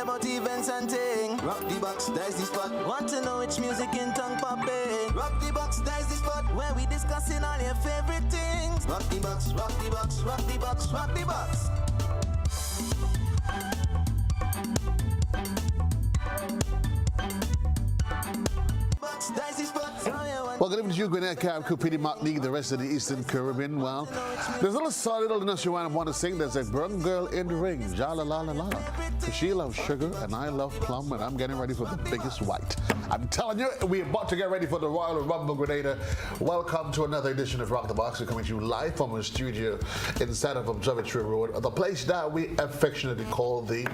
about events and ting. Rock the box, that's the spot. Want to know which music in tongue popping? Rock the box, that's the spot where we discussing all your favorite things. Rock the box, rock the box, rock the box, rock the box. Well, good evening to you, Gwinnett, Carib, Cupidi, Martinique, the rest of the Eastern Caribbean. Well, there's a little solid little nursery rhyme I want to sing. There's a brown girl in the ring, jala la la la. She loves sugar and I love plum, and I'm getting ready for the biggest white. I'm telling you, we're about to get ready for the Royal Rumble Grenada. Welcome to another edition of Rock the Box. We're coming to you live from a studio inside of Observatory Road, the place that we affectionately call the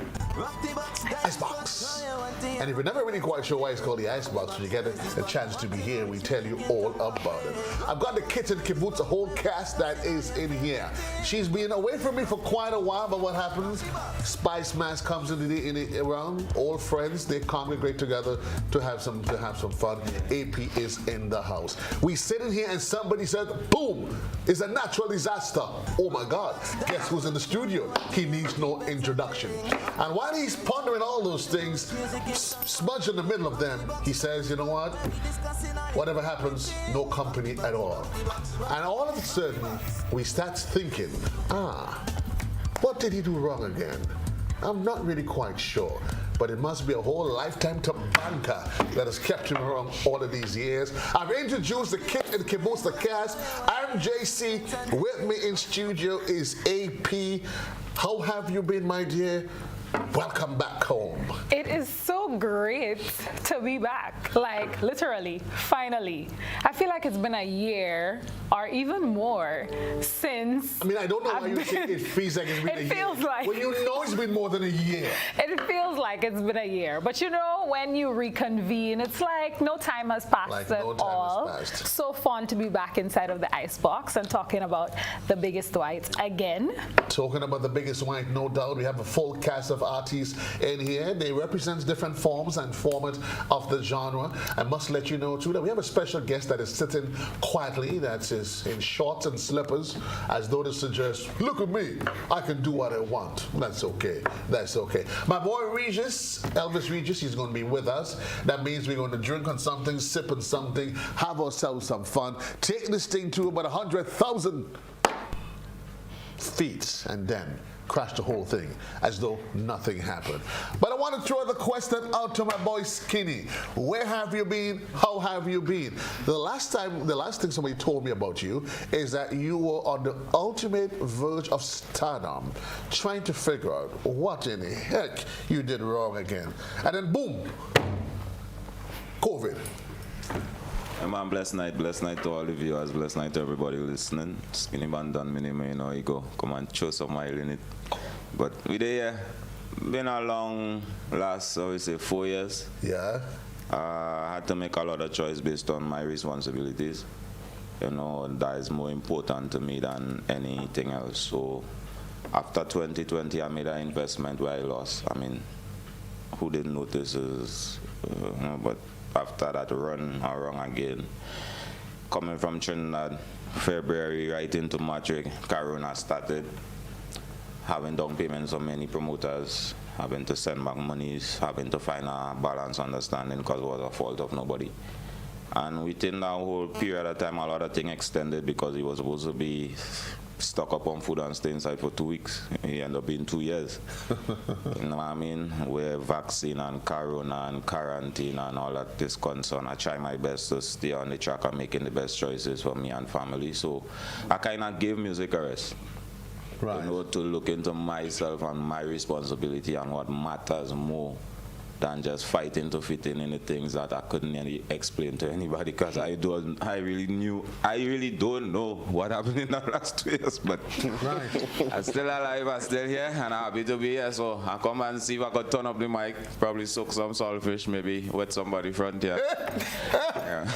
Icebox. And if you're never really quite sure why it's called the Icebox, when you get a chance to be here, we tell you all about it. I've got the kit and caboodle, a whole cast that is in here. She's been away from me for quite a while, but what happens? Spice Mass comes around, old friends, they congregate together to have some fun. AP is in the house. We sit in here and somebody said, boom, it's a natural disaster. Oh my God, guess who's in the studio? He needs no introduction. And while he's pondering all those things, smudge in the middle of them, he says, you know what? Whatever happens, no company at all. And all of a sudden, we start thinking, what did he do wrong again? I'm not really quite sure, but it must be a whole lifetime to banker that has kept him around all of these years. I've introduced the kit and caboose, the cast. I'm JC. With me in studio is AP. How have you been, my dear? Welcome back home. It is so great to be back. Like, literally, finally. I feel like it's been a year or even more since. I mean, I don't know why you think it feels like it's been a year. It feels like. Well, you know it's been more than a year. It feels like it's been a year. But you know, when you reconvene, it's like no time has passed at all. So fun to be back inside of the Icebox and talking about the biggest white again. Talking about the biggest white, no doubt. We have a full cast of artists in here. They represent different forms and formats of the genre. I must let you know too that we have a special guest that is sitting quietly, that is in shorts and slippers, as though to suggest, look at me, I can do what I want. That's okay. That's okay. My boy Regis, Elvis Regis, he's going to be with us. That means we're going to drink on something, sip on something, have ourselves some fun, take this thing to about 100,000 feet, and then crash the whole thing as though nothing happened. But I want to throw the question out to my boy Skinny. Where have you been? How have you been? The last thing somebody told me about you is that you were on the ultimate verge of stardom, trying to figure out what in the heck you did wrong again. And then boom, COVID. Man, blessed night to all the viewers, blessed night to everybody listening. Skinny band done me, you know, you go come and show some mile in it. But we there, been a long last, I would say, 4 years. Yeah. I had to make a lot of choice based on my responsibilities. You know, that is more important to me than anything else. So after 2020, I made an investment where I lost. I mean, who didn't notice is, but after that run around again, coming from Trinidad, February right into March, Corona started, having down payments on many promoters, having to send back monies, having to find a balance understanding because it was a fault of nobody. And within that whole period of time, a lot of things extended because he was supposed to be stock up on food and stay inside for 2 weeks. He ended up being 2 years. You know what I mean? Where vaccine and corona and quarantine and all that is concerned, I try my best to stay on the track and making the best choices for me and family. So I kind of gave music a rest. Right. You know, to look into myself and my responsibility and what matters more than just fighting to fit in the things that I couldn't really explain to anybody, because I really don't know what happened in the last 2 years, but right. I'm still alive, I'm still here, and I'm happy to be here, so I come and see if I could turn up the mic, probably soak some saltfish, maybe with somebody front here. Yeah.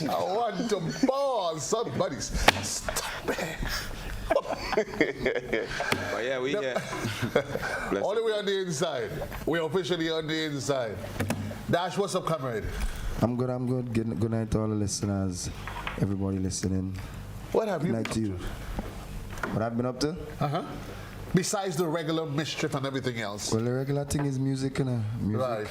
I want to pause somebody's. Stop it. But yeah, we here. All the way on the inside. We're officially on the inside. Dash, what's up, comrade? I'm good. Good night to all the listeners, everybody listening. What have you been up to? What I've been up to? Besides the regular mischief and everything else. Well, the regular thing is music, you know. Music. Right.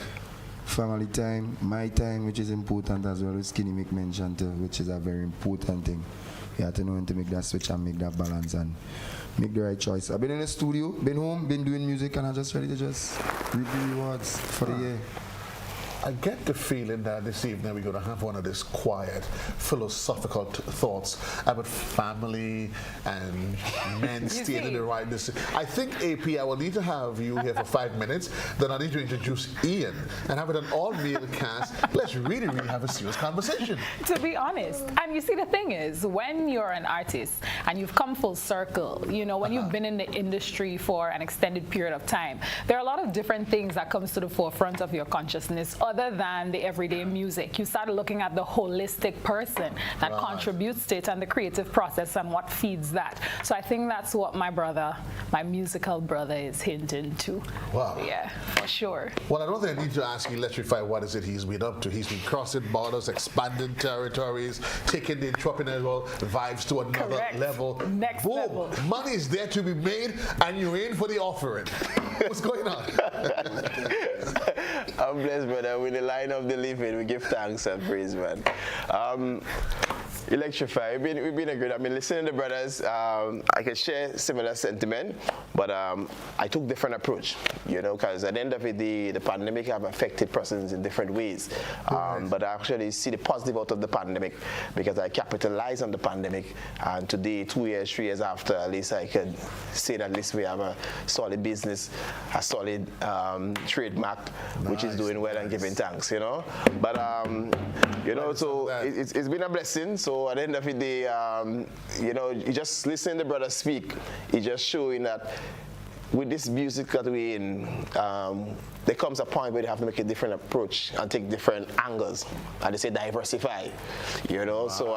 Family time, my time, which is important as well, Skinny make mention to, which is a very important thing. You have to know when to make that switch and make that balance and make the right choice. I've been in the studio, been home, been doing music, and I'm just ready to just reap the rewards for the year. I get the feeling that this evening we're going to have one of these quiet, philosophical thoughts about family and men staying in the right decision. I think, AP, I will need to have you here for 5 minutes. Then I need to introduce Ian and have it an all-male cast. Let's really, really have a serious conversation. To be honest, and you see, the thing is, when you're an artist and you've come full circle, you know, when you've been in the industry for an extended period of time, there are a lot of different things that comes to the forefront of your consciousness other than the everyday music. You start looking at the holistic person that contributes to it and the creative process and what feeds that. So I think that's what my brother, my musical brother, is hinting to. Wow. Yeah, for sure. Well, I don't think I need to ask Electrify what is it he's been up to. He's been crossing borders, expanding territories, taking the entrepreneurial vibes to another level. Next Boom. level. Money is there to be made, and you're in for the offering. What's going on? I'm blessed, brother. With the line of the living, we give thanks and praise, man. Electrify, we've been a good, I mean, listening to the brothers, I can share similar sentiment, but I took different approach, you know, because at the end of it, the pandemic have affected persons in different ways. But I actually see the positive out of the pandemic because I capitalized on the pandemic, and today, 2 years, 3 years after, at least I could say that at least we have a solid business, a solid trademark, which is doing well and giving thanks, you know. But, you know, so it's been a blessing. So at the end of the day, you know, you just listen to the brother speak. It's just showing that with this music that we're in, there comes a point where you have to make a different approach and take different angles. And they say diversify, you know. So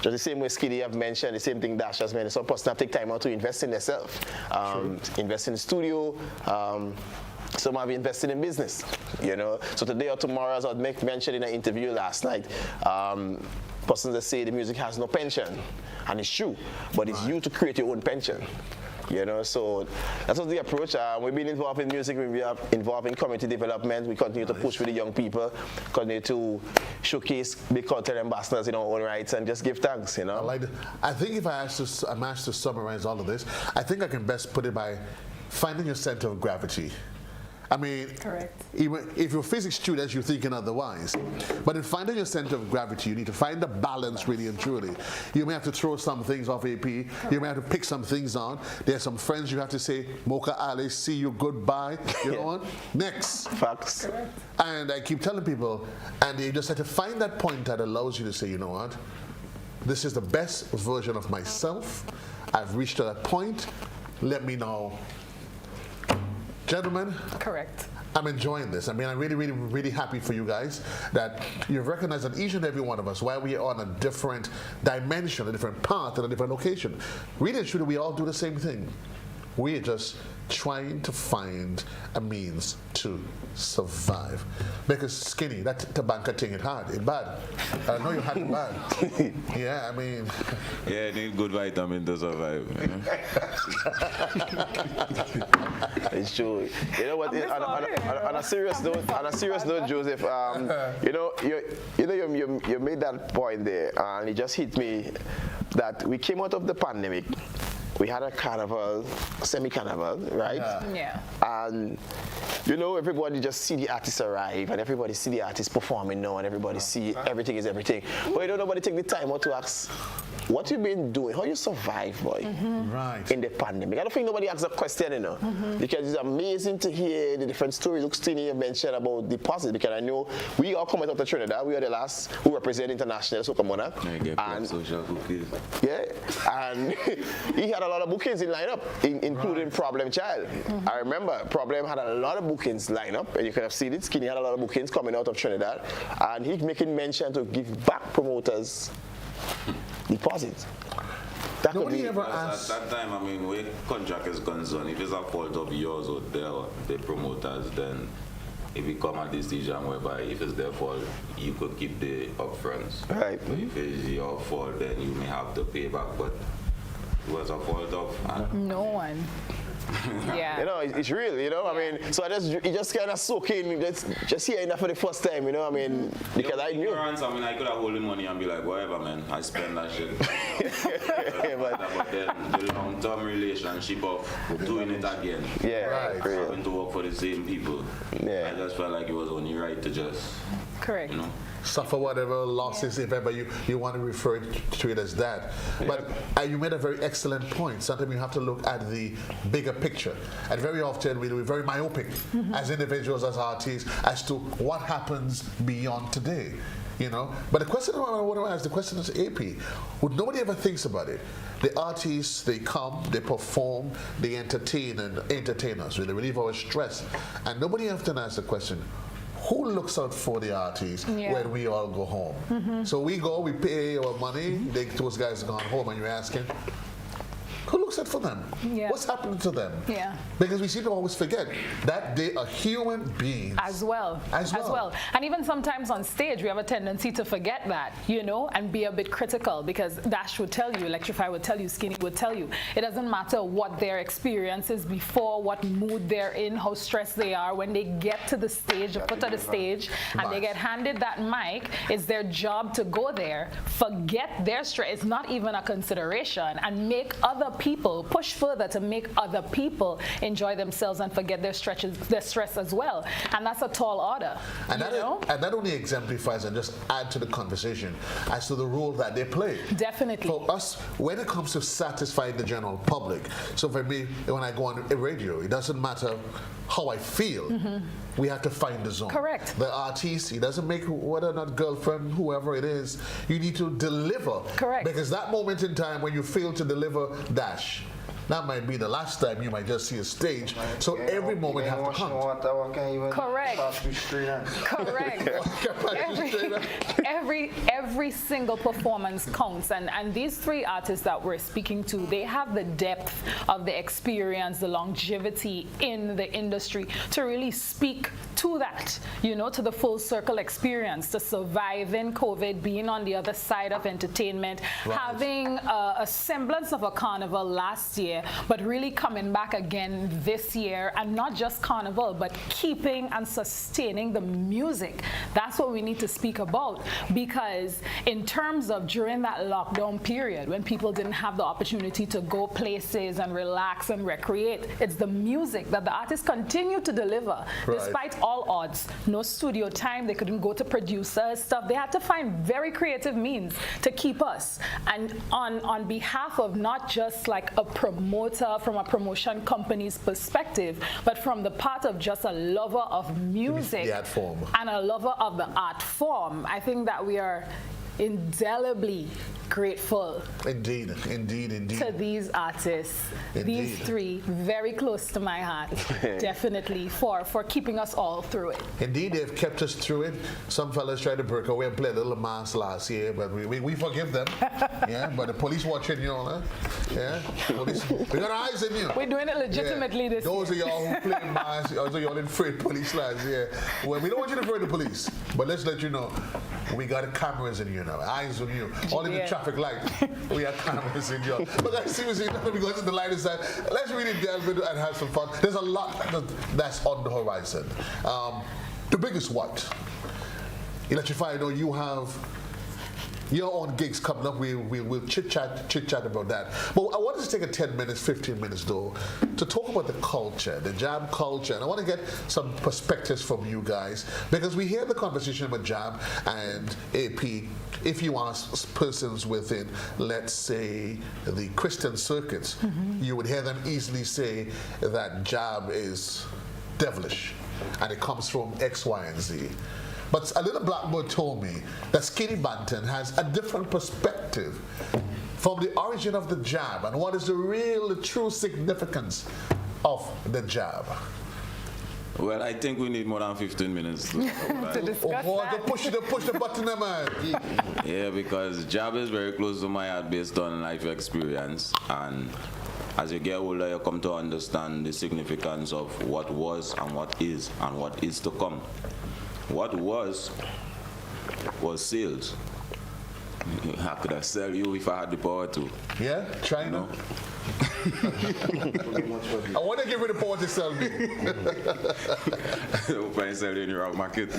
just the same way Skiddy have mentioned, the same thing Dash has mentioned. Some person have to take time out to invest in themselves, invest in the studio. Some have invested in business, you know. So today or tomorrow, as I mentioned in an interview last night, persons that say the music has no pension, and it's true, but it's you to create your own pension. You know, so that's what the approach. We've been involved in music, we've been involved in community development. We continue to push with the young people, continue to showcase big content ambassadors in our own rights, and just give thanks, you know. I think if I'm asked to summarize all of this, I think I can best put it by finding your center of gravity. I mean, correct. Even if you're physics students, you're thinking otherwise. But in finding your center of gravity, you need to find the balance really and truly. You may have to throw some things off AP. You may have to pick some things on. There's some friends you have to say, Mocha Ali, see you, goodbye. You know what? Next. Facts. Correct. And I keep telling people, and you just have to find that point that allows you to say, you know what? This is the best version of myself. I've reached that point. Let me know. Gentlemen, correct. I'm enjoying this. I mean, I'm really, really, really happy for you guys that you've recognized that each and every one of us, while we are on a different dimension, a different path, and a different location, really and truly, we all do the same thing. We're just trying to find a means to survive. Because Skinny, that tabanka thing, it's hard, it's bad. I know you had it bad. Yeah, I mean. Yeah, you need good vitamin to survive. You know? It's true. You know what? On a serious note, Joseph. You made that point there, and it just hit me that we came out of the pandemic. We had a carnival, semi-carnival, right? Yeah. And, you know, everybody just see the artists arrive, and everybody see the artists performing now, and everybody see everything is everything. But you don't nobody take the time out to ask, what you been doing? How you survive, boy? Right. In the pandemic. I don't think nobody asks a question, you know, because it's amazing to hear the different stories. Look, Steny mentioned about the positive, because I know we all come out of Trinidad. We are the last who represent international Soca Monarch. And social cookies. yeah, and he had a lot of bookings in lineup, including Problem Child. I remember Problem had a lot of bookings lined up, and you could have seen it. Skinny had a lot of bookings coming out of Trinidad, and he making mention to give back promoters deposits. That Nobody could be, ever asked. At that time, I mean, where contract is concerned, if it's a fault of yours or the promoters, then it become a decision whereby if it's their fault, you could keep the upfronts. Right. But if it's your fault, then you may have to pay back. But was a fault of? No one. Yeah. You know, it's real, you know, I mean, so you just kind of soak in, just hearing that for the first time, you know, I mean, because I knew. I mean, I could have hold the money and be like, whatever, man, I spend that shit. But then the long-term relationship of doing it again. Yeah, right. Having to work for the same people. Yeah. I just felt like it was only right to just, correct. You know, suffer whatever losses, if ever you want to refer to it as that. But you made a very excellent point. Sometimes you have to look at the bigger picture. And very often we're very myopic as individuals, as artists, as to what happens beyond today. You know, but the question I want to ask, the question is AP. Would nobody ever thinks about it? The artists, they come, they perform, they entertain us. They relieve our stress, and nobody often asks the question: who looks out for the artists when we all go home? So we go, we pay our money. Those guys are gone home, and you're asking, who looks out for them? Yeah. What's happening to them? Yeah. Because we seem to always forget that they are human beings. As well. And even sometimes on stage, we have a tendency to forget that, you know, and be a bit critical, because Dash would tell you, Electrify would tell you, Skinny would tell you, it doesn't matter what their experience is before, what mood they're in, how stressed they are. When they get to the stage, the foot of the stage, and they get handed that mic, it's their job to go there, forget their stress. It's not even a consideration, and make other people push further to make other people enjoy themselves and forget their stress as well. And that's a tall order. And that only exemplifies and just add to the conversation as to the role that they play. Definitely. For us, when it comes to satisfying the general public, so for me, when I go on a radio, it doesn't matter how I feel. We have to find the zone. Correct. The artist, he doesn't make whether or not girlfriend, whoever it is, you need to deliver. Correct. Because that moment in time when you fail to deliver, Dash, that might be the last time you might just see a stage. So every moment has to count. Correct. Correct. every single performance counts, and these three artists that we're speaking to, they have the depth of the experience, the longevity in the industry to really speak to that, you know, to the full circle experience, to surviving COVID, being on the other side of entertainment, having a semblance of a carnival last year, but really coming back again this year, and not just carnival, but keeping and sustaining the music. That's what we need to speak about, because in terms of during that lockdown period, when people didn't have the opportunity to go places and relax and recreate, it's the music that the artists continue to deliver, despite all odds. No studio time, they couldn't go to producers, stuff. They had to find very creative means to keep us. And on behalf of not just like a promoter from a promotion company's perspective, but from the part of just a lover of music, the art form, and a lover of the art form, I think that we are indelibly grateful indeed to these artists. These three, very close to my heart. Definitely for keeping us all through it. Indeed, they've kept us through it. Some fellas tried to break away and play a little mass last year, but we forgive them. Yeah, but the police watching you all, huh? Yeah, police, we got our eyes in you. We're doing it legitimately this Those year. of y'all who play mass, those of y'all in afraid police last year. Well, we don't want you to afraid the police, but let's let you know, we got cameras in you now, eyes on you, all in the traffic light. We have cameras in you. But guys, seriously, now we go to the lighter side. Let's really delve into and have some fun. There's a lot that's on the horizon. The biggest what? Electrify, I know you have your own gigs coming up. We'll chit-chat about that. But I wanted to take a 10 minutes, 15 minutes though, to talk about the culture, the jam culture. And I want to get some perspectives from you guys, because we hear the conversation about jam and AP. If you ask persons within, let's say, the Christian circuits, you would hear them easily say that jam is devilish and it comes from X, Y, and Z. But a little blackbird told me that Skinny Banton has a different perspective from the origin of the jab and what is the true significance of the jab. Well, I think we need more than 15 minutes to discuss that. Push the button, man. Yeah, because jab is very close to my heart based on life experience, and as you get older, you come to understand the significance of what was and what is to come. What was sales. I could have sell you if I had the power to. Yeah, China. I want to give you the power to sell me. Hope I sell you in the wrong market.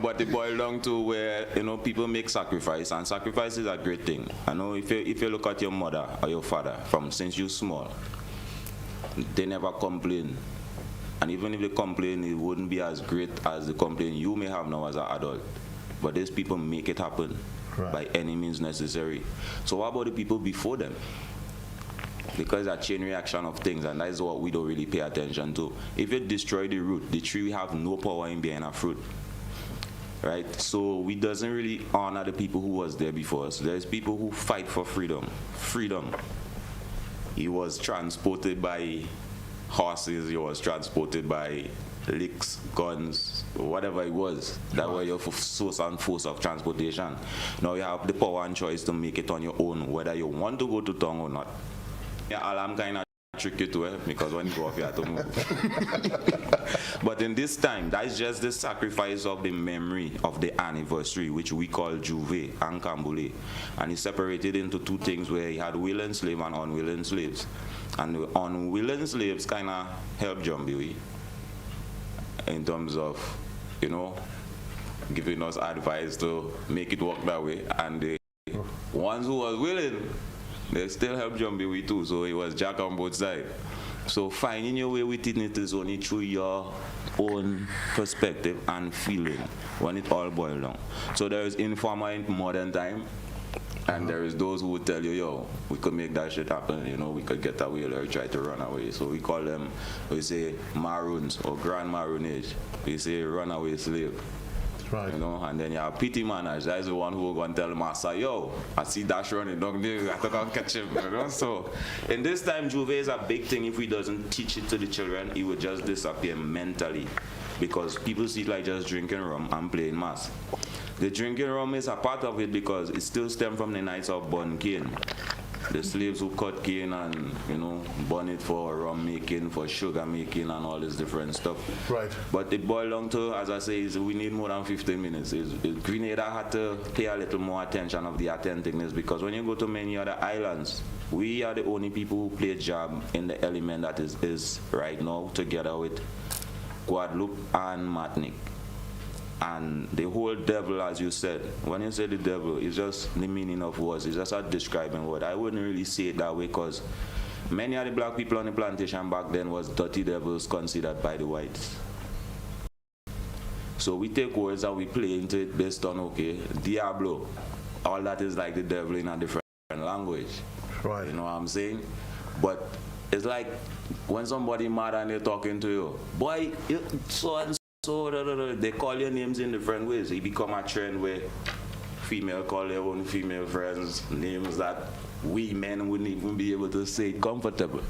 But it boils down to where people make sacrifice, and sacrifice is a great thing. I know if you look at your mother or your father since you're small, they never complain. And even if they complain, it wouldn't be as great as the complaint you may have now as an adult. But these people make it happen by any means necessary. So what about the people before them? Because it's a chain reaction of things, and that is what we don't really pay attention to. If you destroy the root, the tree will have no power in bearing a fruit. Right? So we doesn't really honor the people who was there before us. There's people who fight for freedom. Freedom. He was transported by horses, he was transported by licks, guns, whatever it was. That was your source and force of transportation. Now you have the power and choice to make it on your own, whether you want to go to town or not. Yeah, I'm kind of tricky to it, because when you go off, you have to move. But in this time, that is just the sacrifice of the memory of the anniversary, which we call Juve and Kambule. And he separated into two things, where he had willing slaves and unwilling slaves. And the unwilling slaves kind of helped Jambiwi in terms of, giving us advice to make it work that way. And the ones who was willing, they still help Jambiwi too. So it was Jack on both sides. So finding your way within it is only through your own perspective and feeling when it all boils down. So there is informer in modern time, and there is those who would tell you, yo, we could make that shit happen, we could get away or try to run away. So we call them, we say maroons or grand maroonage. We say runaway slave. Right. And then you have pity managers. That is the one who will go and tell master, yo, I see Dash running down there, I have to go and catch him. So in this time, Juve is a big thing. If we doesn't teach it to the children, it would just disappear mentally, because people see it like just drinking rum and playing mass. The drinking rum is a part of it, because it still stems from the nights of burn cane. The slaves who cut cane and, burn it for rum making, for sugar making, and all this different stuff. Right. But it boils down to, as I say, is we need more than 15 minutes. Grenada had to pay a little more attention of the authenticness, because when you go to many other islands, we are the only people who play jab in the element that is right now, together with Guadeloupe and Martinique. And the whole devil, as you said, when you say the devil, it's just the meaning of words. It's just a describing word. I wouldn't really say it that way, because many of the black people on the plantation back then was dirty devils considered by the whites. So we take words and we play into it based on, okay, Diablo. All that is like the devil in a different language. Right. You know what I'm saying? But it's like when somebody mad and they're talking to you, boy, so and so, they call your names in different ways. It become a trend where female call their own female friends names that we men wouldn't even be able to say comfortable.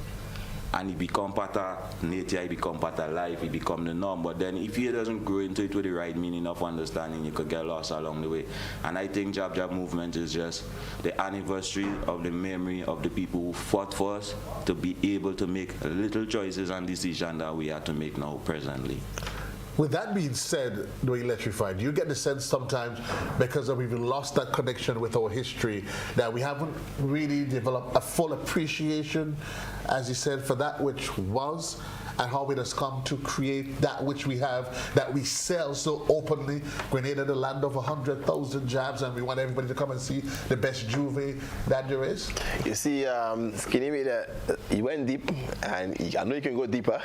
And it become part of nature, it become part of life, it become the norm. But then if you doesn't grow into it with the right meaning of understanding, you could get lost along the way. And I think Jab Jab movement is just the anniversary of the memory of the people who fought for us to be able to make little choices and decisions that we have to make now presently. With that being said, the electrified, you get the sense sometimes, because we've lost that connection with our history, that we haven't really developed a full appreciation, as you said, for that which was, and how it has come to create that which we have, that we sell so openly. Grenada, the land of 100,000 jabs, and we want everybody to come and see the best Juve that there is. You see, Skinny made he went deep, and I know you can go deeper.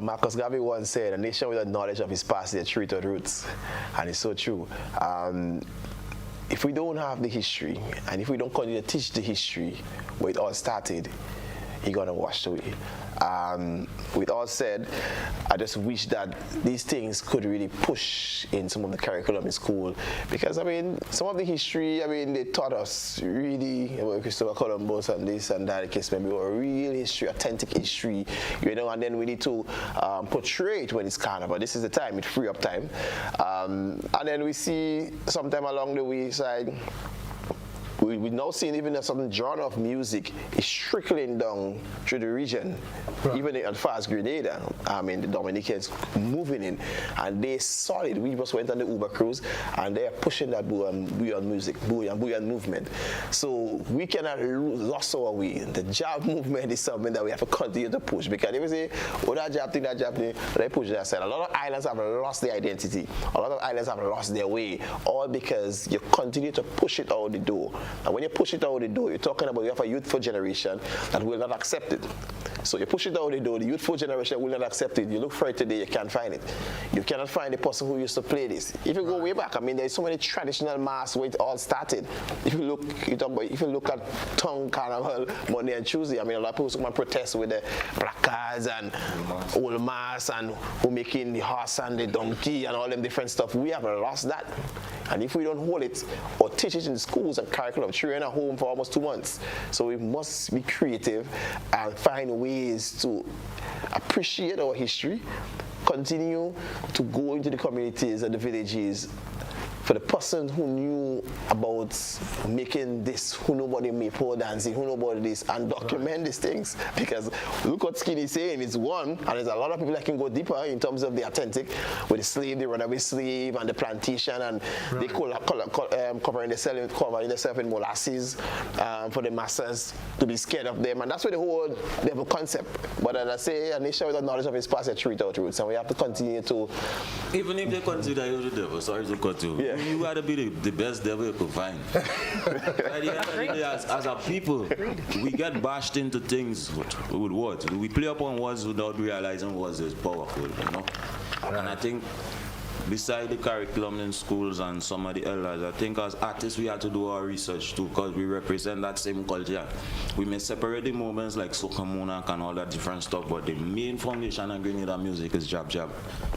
Marcus Garvey once said, a nation without knowledge of his past is a tree without roots. And it's so true. If we don't have the history, and if we don't continue to teach the history where it all started, it's gonna wash away. With all said, I just wish that these things could really push in some of the curriculum in school, because I mean, some of the history, I mean, they taught us really about Christopher Columbus and this and that, case maybe a real history, authentic history, and then we need to portray it when it's carnival. This is the time, it's free up time, and then we see sometime along the way side, we've now seen even a certain genre of music is trickling down through the region, even as far as Grenada. I mean, the Dominicans moving in, and they saw it. We just went on the Uber cruise, and they're pushing that bouillon music, bouillon movement. So we cannot lose our way. The jab movement is something that we have to continue to push, because if we say, oh, that jab thing, they push that side. A lot of islands have lost their identity. A lot of islands have lost their way, all because you continue to push it out the door. And when you push it out the door, you're talking about you have a youthful generation that will not accept it. So you push it out the door, the youthful generation will not accept it. You look for it today, you can't find it. You cannot find the person who used to play this. If you go way back, I mean, there's so many traditional masks where it all started. If you look at Tongue Carnival, Monday and Tuesday, I mean, a lot of people come and protest with the black cards and old masks and who making the horse and the donkey and all them different stuff. We have lost that. And if we don't hold it or teach it in schools and curriculum, children are home for almost 2 months. So we must be creative and find ways to appreciate our history, continue to go into the communities and the villages. For the person who knew about making this, who knew about the maypole dancing, who knew about this, and document these things. Because look what Skinny is saying, it's one, and there's a lot of people that can go deeper in terms of the authentic, with the slave, the runaway slave, and the plantation, and they covering themselves in molasses for the masses to be scared of them. And that's where the whole devil concept. But as I say, a nation without knowledge of his past, it's without roots, and we have to continue to... Even if they consider you the devil, sorry to cut you. Yeah. You got to be the best devil you could find. At the end of the day, as a people, we get bashed into things with words. We play upon words without realizing words is powerful, you know? And I think beside the curriculum in schools and some of the elders, I think as artists we have to do our research too, because we represent that same culture. We may separate the movements like soca, monarch and all that different stuff, but the main foundation of Grenada music is jab jab.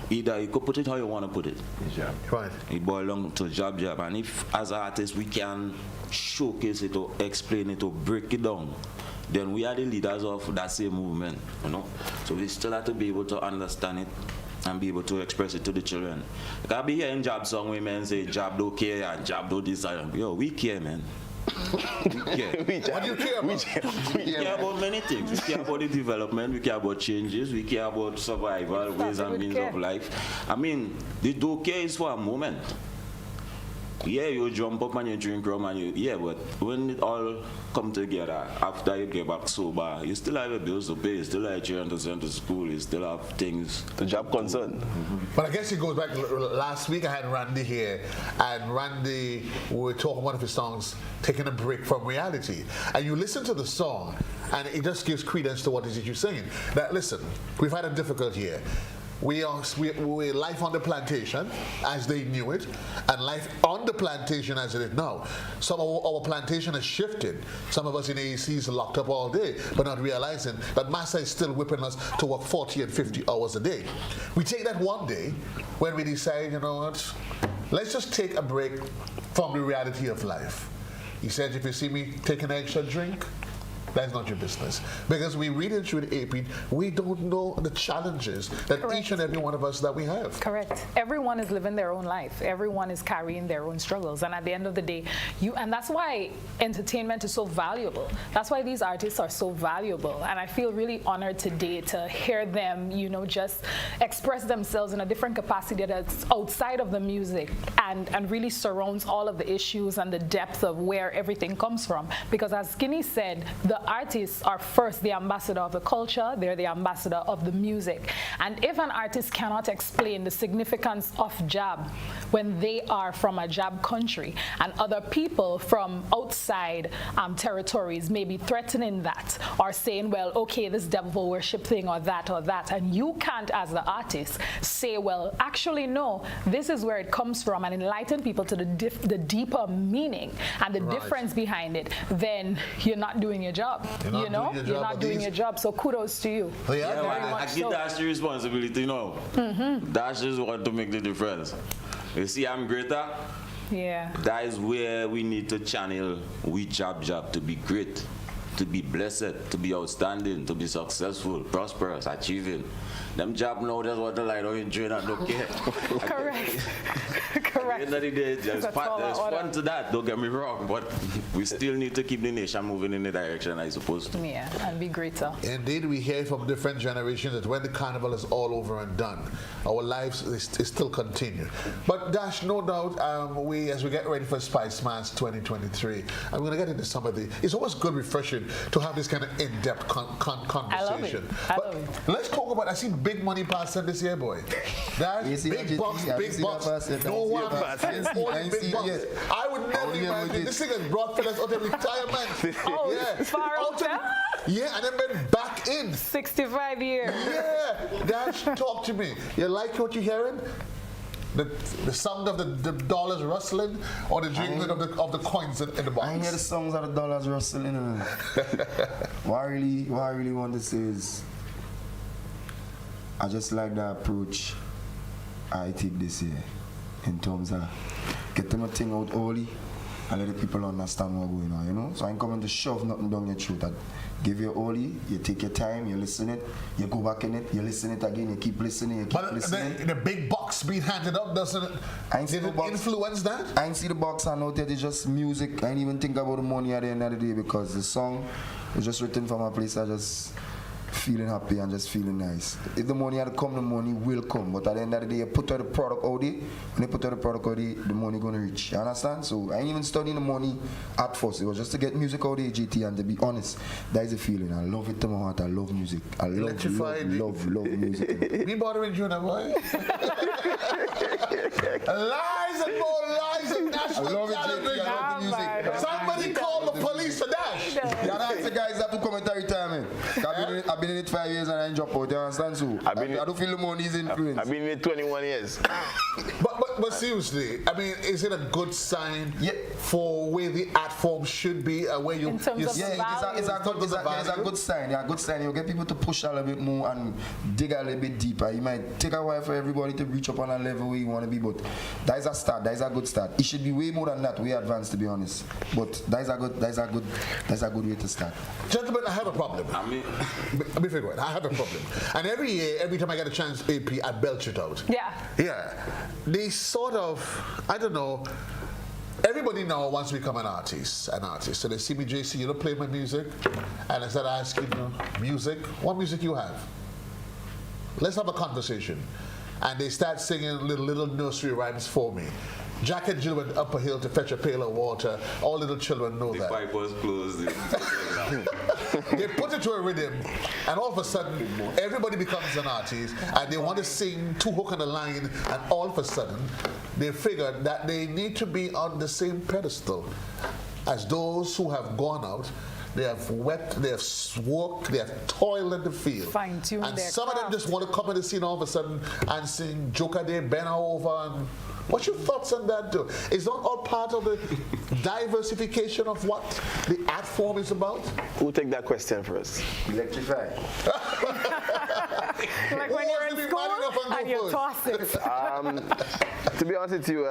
Either you could put it how you want to put it. Jab. Right. It boils down to jab jab, and if as artists we can showcase it or explain it or break it down, then we are the leaders of that same movement, you know. So we still have to be able to understand it and be able to express it to the children. Like I be hearing jab song where men say jab don't care and jab don't desire. Yo, we care, man. We care. What do you care about? We care about many things. We care about the development, we care about changes, we care about survival, ways and means of life. I mean, the don't care is for a moment. Yeah, you jump up and you drink rum and but when it all come together, after you get back sober, you still have your bills to pay, you still have children to send to school, you still have things. The job concern. But I guess it goes back, last week I had Randy here, and Randy, we were talking one of his songs, Taking a Break from Reality. And you listen to the song, and it just gives credence to what it is you're saying. That, listen, we've had a difficult year. We life on the plantation as they knew it, and life on the plantation as it is now. Some of our plantation has shifted. Some of us in AECs are locked up all day, but not realizing that Massa is still whipping us to work 40 and 50 hours a day. We take that one day when we decide, you know what, let's just take a break from the reality of life. He said, if you see me take an extra drink, that's not your business. Because we read it through the AP, we don't know the challenges that each and every one of us that we have. Correct. Everyone is living their own life. Everyone is carrying their own struggles. And at the end of the day, and that's why entertainment is so valuable. That's why these artists are so valuable. And I feel really honored today to hear them, you know, just express themselves in a different capacity that's outside of the music and really surrounds all of the issues and the depth of where everything comes from. Because as Skinny said, the artists are first the ambassador of the culture, they're the ambassador of the music. And if an artist cannot explain the significance of jab when they are from a jab country and other people from outside territories may be threatening that or saying, well, okay, this devil worship thing or that, and you can't as the artist say, well, actually no, this is where it comes from, and enlighten people to the deeper meaning and the difference behind it, then you're not doing your job. You're not doing your job. So kudos to you. Oh, yeah, I give Dash the responsibility, you know. Dash is want to make the difference. You see, I'm greater. Yeah. That is where we need to channel we jab to be great. to be blessed, to be outstanding, to be successful, prosperous, achieving. Them job now, that's what the light don't drain and don't care. Correct. Correct. At the end of the day, there's fun to that, don't get me wrong, but we still need to keep the nation moving in the direction I supposed to. Yeah, and be greater. Indeed, we hear from different generations that when the carnival is all over and done, our lives is still continue. But Dash, no doubt, as we get ready for Spice Man's 2023, I'm going to get into some of the. It's always good, refreshing to have this kind of in-depth conversation. I love it. Let's talk about. I see big money passing this year, boy. Dash, big bucks, big bucks. No one passing. Big bucks. I would never imagine this thing has brought fellas out of retirement. Oh, yeah. far out there? Yeah, and then went back in. 65 years. Yeah, Dash, talk to me. You like what you're hearing? The sound of the dollars rustling, or the jingling of the coins in the box? I hear the songs of the dollars rustling. What I really want to say is, I just like the approach I take this year in terms of getting my thing out early and let the people understand what's going on, you know? So I ain't coming to shove nothing down your throat. I give you early, you take your time, you listen it, you go back in it, you listen it again, you keep listening, listening. The big box being handed up, doesn't it? Did it influence that? I ain't see the box and out there, it's just music. I ain't even think about the money at the end of the day because the song was just written from a place I just feeling happy and just feeling nice. If the money had to come, the money will come. But at the end of the day, you put out the product out there. When you put out the product out there, the money gonna reach. You understand? So I ain't even studying the money at first. It was just to get music out there, GT. And to be honest, that is a feeling. I love it to my heart. I love music. I love music. Me bothering you now, boy. Lies and more lies and national television. I love the music. Somebody call the police for Dash. Yeah, that's the guys that to come into retirement. I've been in it 5 years and I ain't drop out. You understand? So I don't feel the money's influence. I've been in it 21 years. But seriously, I mean, is it a good sign for where the art form should be? Where you, in terms of it's a good sign. Yeah, good sign. You get people to push a little bit more and dig a little bit deeper. It might take a while for everybody to reach up on a level where you want to be, but that is a start. That is a good start. It should be way more than that. Way advanced, to be honest. But that is a good way to start. Gentlemen, I have a problem. I have a problem. And every year, every time I get a chance, AP, I belch it out. Yeah. Yeah. They sort of, I don't know, everybody now wants to become an artist. So they see me, JC, you don't play my music. And I start asking them, music? What music you have? Let's have a conversation. And they start singing little nursery rhymes for me. Jack and Jill went up a hill to fetch a pail of water. All little children know that. The pipe was closed. They put it to a rhythm, and all of a sudden, everybody becomes an artist, and they want to sing two hook on the line, and all of a sudden, they figured that they need to be on the same pedestal as those who have gone out. They have worked, they have worked, they have toiled in the field. Fine-tuned and their some craft. of them just want to come in the scene all of a sudden and sing Joker Day, Ben over. And what's your thoughts on that, though? Is that all part of the diversification of what the art form is about? Who take that question first? Electrify. Like when you're in school and you toss it. To be honest with you,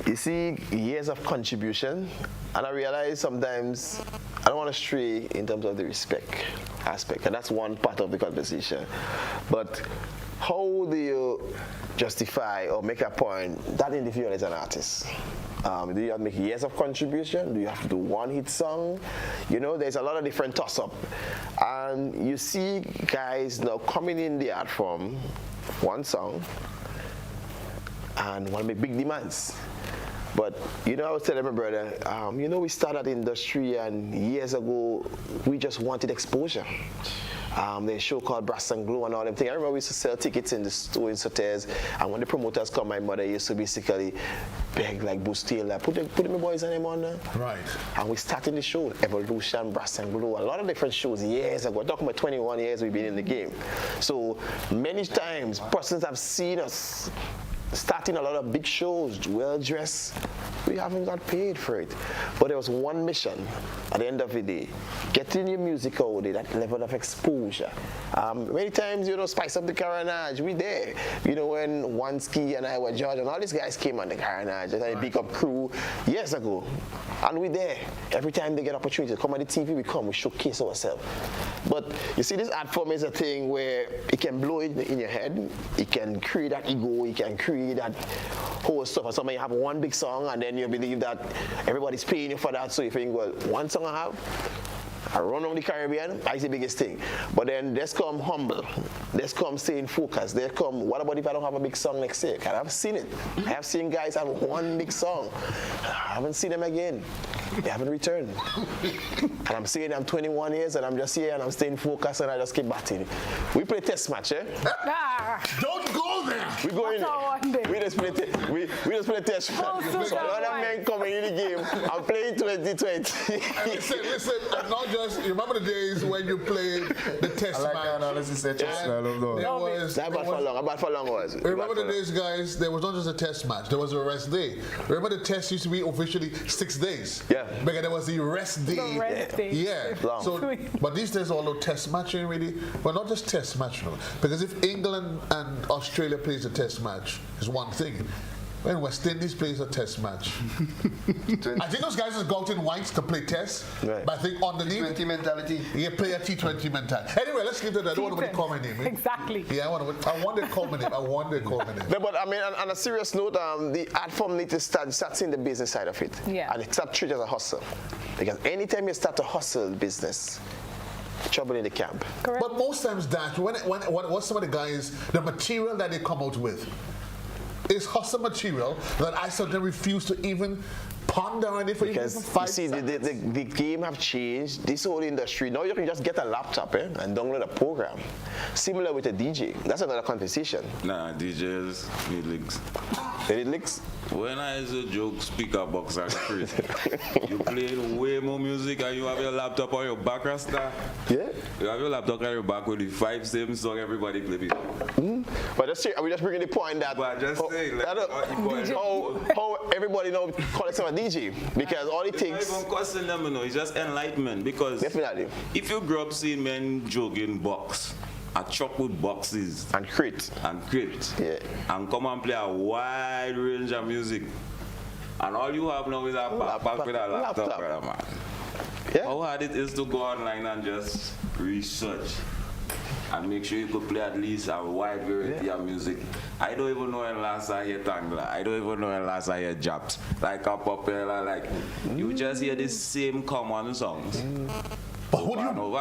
you see years of contribution, and I realize sometimes I don't want to stray in terms of the respect aspect, and that's one part of the conversation. But how do you justify or make a point that individual is an artist? Do you have to make years of contribution? Do you have to do one hit song? You know, there's a lot of different toss-up. And you see guys now coming in the art form, one song, and want to make big demands. But, you know, I was telling my brother, you know, we started the industry and years ago, we just wanted exposure. There's a show called Brass and Glow and all them things. I remember we used to sell tickets in the store in Sotes, and when the promoters come, my mother used to basically beg, like, boost tail, like, put my boys on them on there. Right. And we started the show, Evolution, Brass and Glow, a lot of different shows years ago. Talking about 21 years we've been in the game. So many times, persons have seen us starting a lot of big shows, well-dressed, We haven't got paid for it. But there was one mission at the end of the day, getting your music out there, that level of exposure. Many times, spice up the Carnage, we there. When Wansky and I were George and all these guys came on the Carnage, and I big up crew years ago. And we there. Every time they get opportunity to come on the TV, we showcase ourselves. But you see, this art form is a thing where it can blow it in your head, it can create that ego, it can create that whole stuff. And somebody have one big song and then you believe that everybody's paying you for that, so you think, well, one song I run on the Caribbean, that's the biggest thing. But then let's come humble, let's come stay in focus, let's come, what about if I don't have a big song next year? Because I've seen it. I have seen guys have one big song. I haven't seen them again. They haven't returned. And I'm saying I'm 21 years and I'm just here and I'm staying focused and I just keep batting. We play test match, eh? Don't go there. We go in there. We just play test match. So a lot of men coming in the game. I'm playing 2020. Listen, and not just, you remember the days when you played the test match? Remember the days, guys, there was not just a test match, there was a rest day. Remember the test used to be officially 6 days? Yeah. Because there was the rest day. The rest day. Yeah. So, but these days, although test matching really, but not just test match, no. Because if England and Australia plays a test match, it's one thing. When West Indies plays a test match, I think those guys just go out in whites to play tests. Right. But I think underneath T20 mentality. Yeah, play a T20 mentality. Anyway, let's get to that. I don't want to call my name. Exactly. Yeah, I want to call my name. No, but I mean, on a serious note, the art form needs to start seeing the business side of it. Yeah. And start treating it as a hustle. Because anytime you start to hustle business, trouble in the camp. Correct. But most times, that what some of the guys, the material that they come out with is hustle material that I suddenly refuse to even ponder on it for because even 5 seconds. The game have changed. This whole industry, now you can just get a laptop and download a program. Similar with a DJ. That's another conversation. Nah, DJs need licks. They need licks? When I is a joke, speaker box are crazy. You playing way more music and you have your laptop on your back, Rasta. Yeah. You have your laptop on your back with the 5 same song everybody play it. But are we just bringing the point that But just say, like, how everybody now calls him a DJ because all it takes. It's not even cussing them, it's just enlightenment. Because definitely, if you grow up seeing men jogging box, a truck with boxes and crate, yeah, and come and play a wide range of music, and all you have now is a backpack with a laptop, brother, man. Yeah. How hard it is to go online and just research and make sure you could play at least a wide variety of music. I don't even know when last I hear Tangla. I don't even know when last I hear Japs. Like a popular, like you just hear the same common songs. But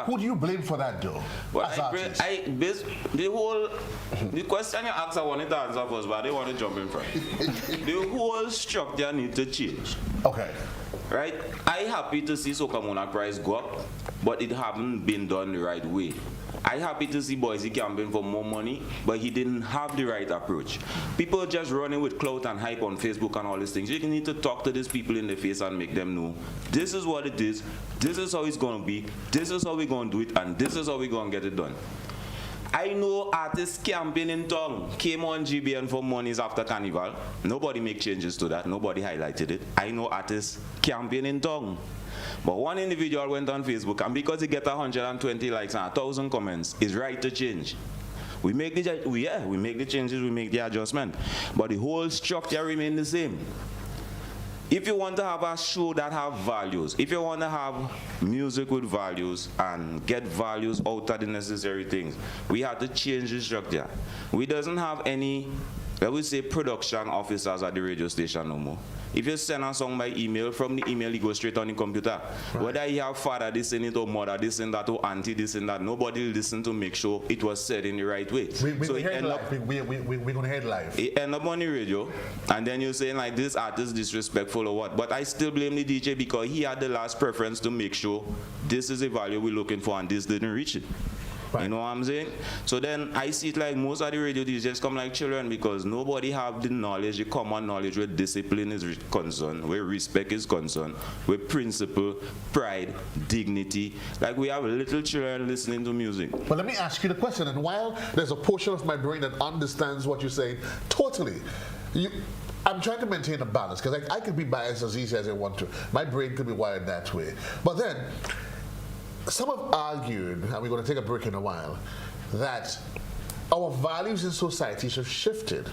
who do you blame for that, though? Well, the question you asked, I wanted to answer first, but I didn't want to jump in front. The whole structure needs to change. Okay. Right? I happy to see Soca Monarch price go up, but it haven't been done the right way. I happy to see Boise campaign for more money, but he didn't have the right approach. People just running with clout and hype on Facebook and all these things. You need to talk to these people in the face and make them know this is what it is, this is how it's going to be, this is how we're going to do it, and this is how we're going to get it done. I know artists campaign in town came on GBN for monies after Carnival. Nobody make changes to that. Nobody highlighted it. I know artists campaign in town. But one individual went on Facebook, and because he get 120 likes and 1,000 comments, is right to change. We make the changes, we make the adjustment, but the whole structure remain the same. If you want to have a show that have values, if you want to have music with values and get values out of the necessary things, we have to change the structure. We doesn't have any, I would say, production officers at the radio station no more. If you send a song by email, from the email it goes straight on the computer. Right. Whether you have father this in it or mother this and that or auntie this and that, nobody listen to make sure it was said in the right way. We're going to hear it live. It end up on the radio, and then you're saying like this artist disrespectful or what. But I still blame the DJ because he had the last preference to make sure this is the value we're looking for and this didn't reach it. Right. You know what I'm saying? So then I see it like most of the radio DJs come like children because nobody have the knowledge, the common knowledge where discipline is concerned, where respect is concerned, where principle, pride, dignity. Like we have little children listening to music. But let me ask you the question, and while there's a portion of my brain that understands what you're saying, totally. I'm trying to maintain a balance because I could be biased as easy as I want to. My brain could be wired that way. But then, some have argued, and we're going to take a break in a while, that our values in society have shifted.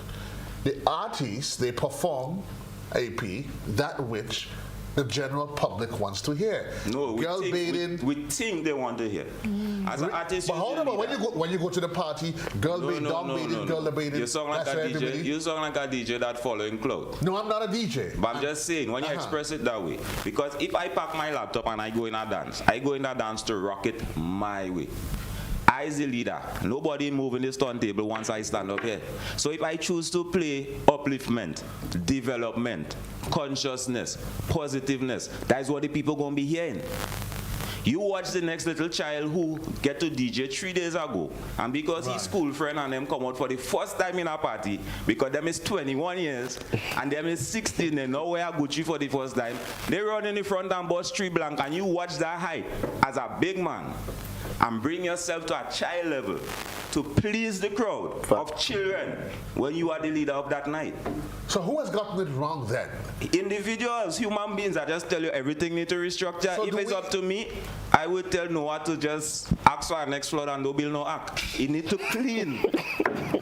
The artists, they perform, AP, that which the general public wants to hear. No, Girl bathing. We think they want to hear. As an artist, but hold on, when you go to the party, girl bathing, girl bathing. You sound like a DJ. Everybody. You sound like a DJ that following cloud. No, I'm not a DJ. But I'm just saying, when you express it that way, because if I pack my laptop and I go in a dance to rock it my way. I is the leader. Nobody moving this turntable once I stand up here. So if I choose to play upliftment, development, consciousness, positiveness, that is what the people gonna be hearing. You watch the next little child who get to DJ 3 days ago, and because his school friend and them come out for the first time in a party, because them is 21 years, and them is 16, they know wear Gucci for the first time, they run in the front and bust 3 blank, and you watch that hype as a big man, and bring yourself to a child level to please the crowd of children when you are the leader of that night. So who has gotten it wrong then? Individuals, human beings. I just tell you everything need to restructure. So if it's up to me, I would tell Noah to just ask for our next flood and don't build no act. He need to clean.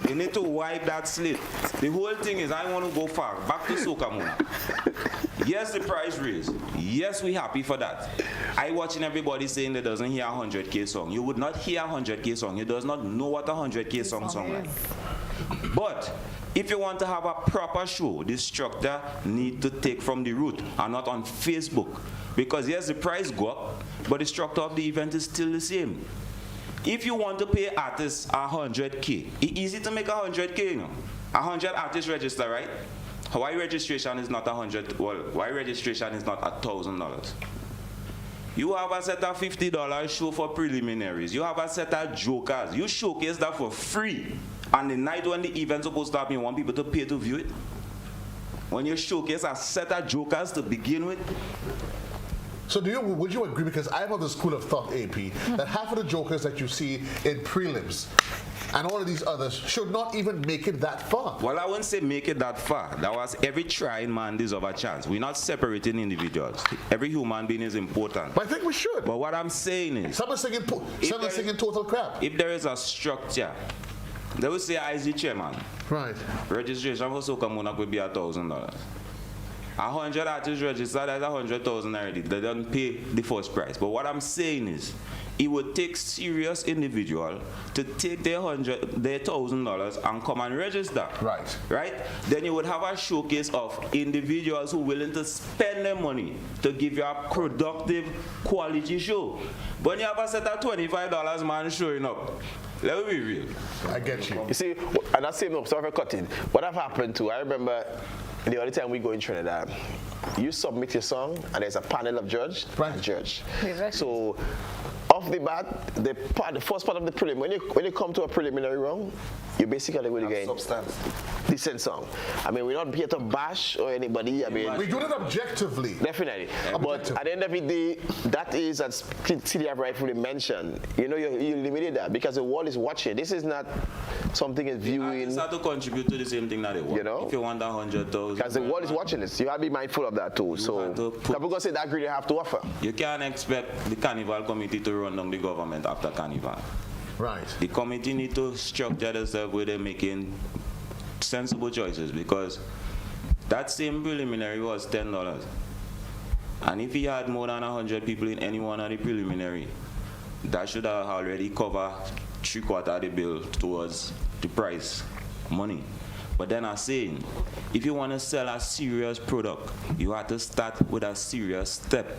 He need to wipe that slate. The whole thing is I want to go far. Back to Soca Muna. Yes, the price raise. Yes, we happy for that. I watching everybody saying they doesn't hear a 100K song. You would not hear a 100K song. You does not know what a 100K song like. But if you want to have a proper show, the structure need to take from the root and not on Facebook. Because yes, the price go up, but the structure of the event is still the same. If you want to pay artists 100K, it's easy to make 100K, you know. 100 artists register, right? Why registration is not 100? Well, why registration is not $1,000? You have a set of $50 show for preliminaries. You have a set of jokers. You showcase that for free. And the night when the event's supposed to happen, you want people to pay to view it. When you showcase a set of jokers to begin with. So would you agree, because I'm of the school of thought, AP, that half of the jokers that you see in prelims and all of these others should not even make it that far? Well, I wouldn't say make it that far. That was every trying man deserves a chance. We're not separating individuals. Every human being is important. But I think we should. But what I'm saying is, someone's singing total crap. If there is a structure, they will say I is the chairman. Right. Registration for Soca Muna could be $1,000. 100 artists registered, that's 100,000 already. They don't pay the first price. But what I'm saying is, it would take serious individual to take their $1,000 and come and register. Right. Right? Then you would have a showcase of individuals who are willing to spend their money to give you a productive quality show. When you have a set of $25 man showing up, let me be real. I get you. You see, and that same sorry for cutting. What have happened to? I remember the other time we go in Trinidad, you submit your song and there's a panel of judge and judge. So off the bat, the first part of the prelim, when you come to a preliminary round, you basically will get decent song. I mean, we're not here to bash or anybody. I mean, we do it objectively. Definitely. But at the end of the day, that is, as CD have rightfully mentioned, you know, you limited that because the world is watching. This is not something is viewing. You have to contribute to the same thing that they want. You know, if you want 100,000. Because the world is watching this. You have to be mindful of that too. So people gonna say that really have to offer. You can't expect the Carnival Committee to run down the government after Carnival. Right. The committee need to structure themselves where they're making sensible choices, because that same preliminary was $10. And if he had more than 100 people in any one of the preliminary, that should have already covered 3/4 of the bill towards the price money. But then I'm saying, if you want to sell a serious product, you have to start with a serious step.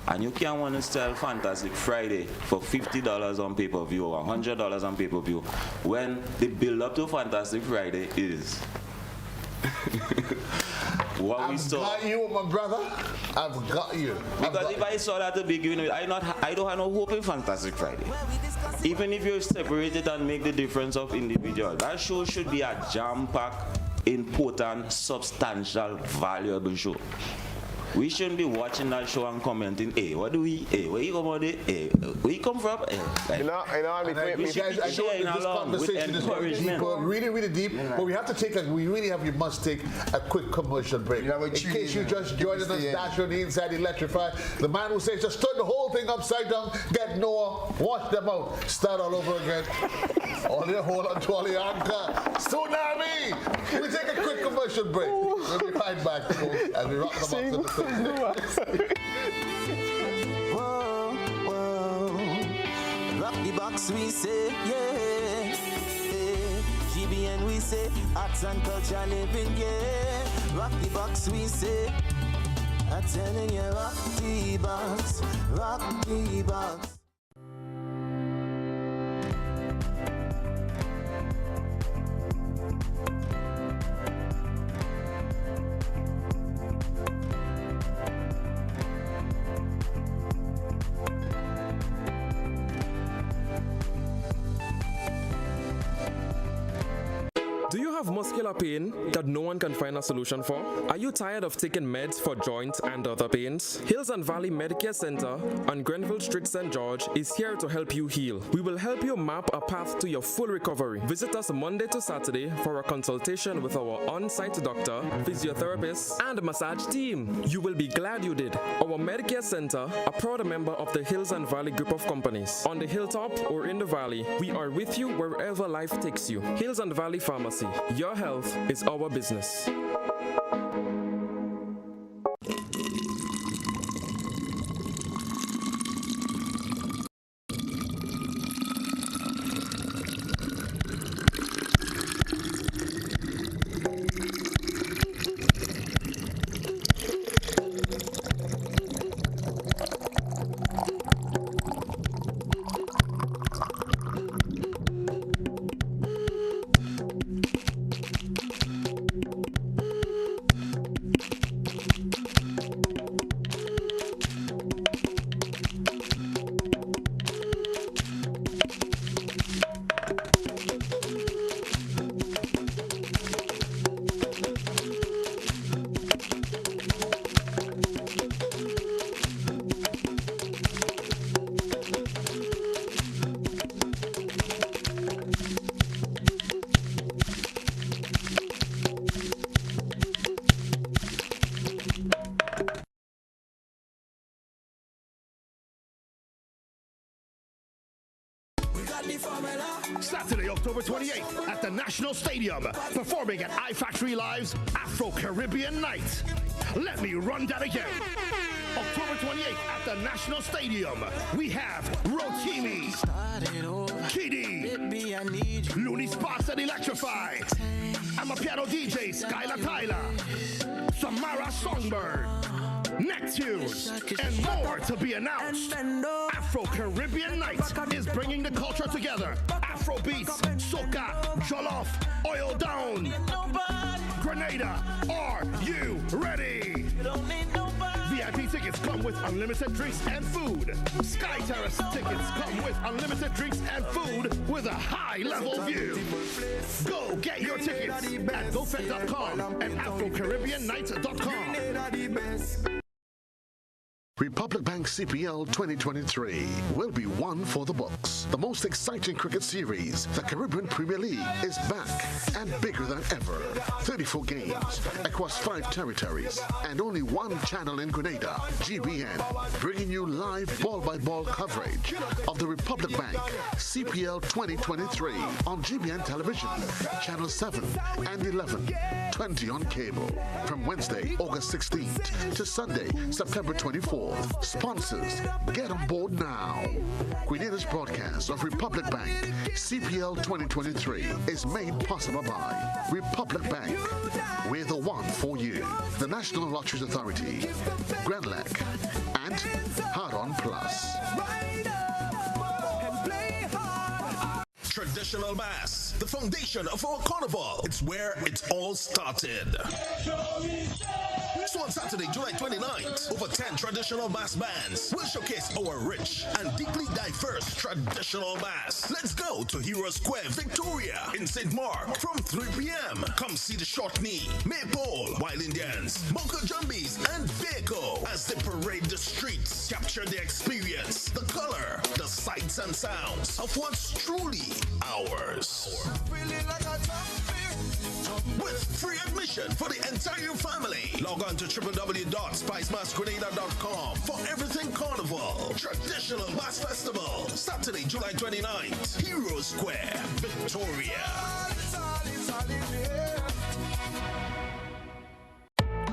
And you can't want to sell Fantastic Friday for $50 on pay-per-view or $100 on pay-per-view when the build-up to Fantastic Friday is what we saw. I've got you, my brother. I've got you. Because if I saw that to begin with, I don't have no hope in Fantastic Friday. Even if you separate it and make the difference of individual, that show should be a jam-packed, important, substantial, valuable show. We shouldn't be watching that show and commenting, hey, what do we, hey, where you come from, hey, where you come from? Hey, like, you know, we should be sharing along with encouragement. Really, really deep, but we have to take you must take a quick commercial break. In case you just joined us, Dash on the Inside Electrify, the man who says just turn the whole thing upside down, get Noah, wash them out, start all over again. All your hold on to all your anchor. Tsunami! We take a quick commercial break. We'll be right back, folks, as we rock the box of the Whoa, whoa. Rock the box, we say, yeah. GBN, we say, arts and culture living, yeah. Rock the box, we say. I'm telling you, rock the box, rock the box. Do you have muscular pain that no one can find a solution for? Are you tired of taking meds for joint and other pains? Hills and Valley Medicare Center on Grenville Street, St. George is here to help you heal. We will help you map a path to your full recovery. Visit us Monday to Saturday for a consultation with our on-site doctor, physiotherapist, and massage team. You will be glad you did. Our Medicare Center, a proud member of the Hills and Valley group of companies. On the hilltop or in the valley, we are with you wherever life takes you. Hills and Valley Pharmacy. Your health is our business. Saturday, October 28th at the National Stadium, performing at iFactory Live's Afro-Caribbean Night. Let me run that again. October 28th at the National Stadium, we have Rotimi, Kiddy, Looney Sparks and Electrify, Amapiano DJ Skylar Tyler, Samara Songbird, Neptune, and more to be announced. Afro-Caribbean Night is bringing the culture together. Afro beats, soca, jollof, oil down. Grenada, are you ready? VIP tickets come with unlimited drinks and food. Sky Terrace tickets come with unlimited drinks and food with a high-level view. Go get your tickets at gofed.com and afrocaribbeannight.com. Republic Bank CPL 2023 will be one for the books. The most exciting cricket series, the Caribbean Premier League, is back and bigger than ever. 34 games across 5 territories and only one channel in Grenada, GBN, bringing you live ball-by-ball coverage of the Republic Bank CPL 2023 on GBN Television, Channel 7 and 11, 20 on cable, from Wednesday, August 16th to Sunday, September 24th. Sponsors, get on board now. Grenada's broadcast of Republic Bank CPL 2023 is made possible by Republic Bank. We're the one for you. The National Lotteries Authority, Grenlec, and Hard On Plus. Traditional Mass, the foundation of our carnival. It's where it all started. So on Saturday, July 29th, over 10 traditional mass bands will showcase our rich and deeply diverse traditional mass. Let's go to Hero Square, Victoria in St. Mark from 3 p.m. Come see the Short Knee, Maypole, Wild Indians, Mocha Jumbies, and Beko as they parade the streets. Capture the experience, the color, the sights and sounds of what's truly ours. With free admission for the entire family. Log on to www.spicemasgrenada.com for everything Carnival. Traditional Mass Festival. Saturday, July 29th. Hero Square, Victoria.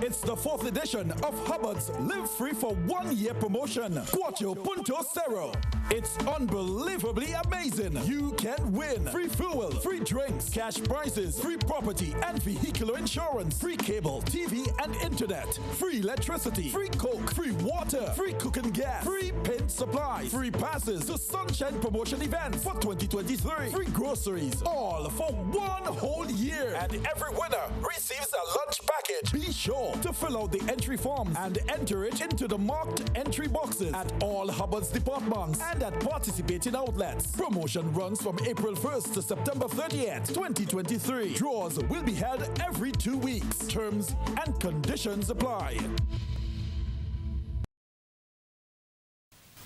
It's the 4th edition of Hubbard's Live Free for 1 year promotion. Cuatro Punto Cero. It's unbelievably amazing. You can win free fuel, free drinks, cash prizes, free property and vehicular insurance, free cable, TV and internet, free electricity, free coke, free water, free cooking gas, free paint supplies, free passes to Sunshine Promotion events for 2023, free groceries, all for 1 whole year. And every winner receives a lunch package. Be sure to fill out the entry forms and enter it into the marked entry boxes at all Hubbard's departments and at participating outlets. Promotion runs from April 1st to September 30th, 2023. Draws will be held every 2 weeks. Terms and conditions apply.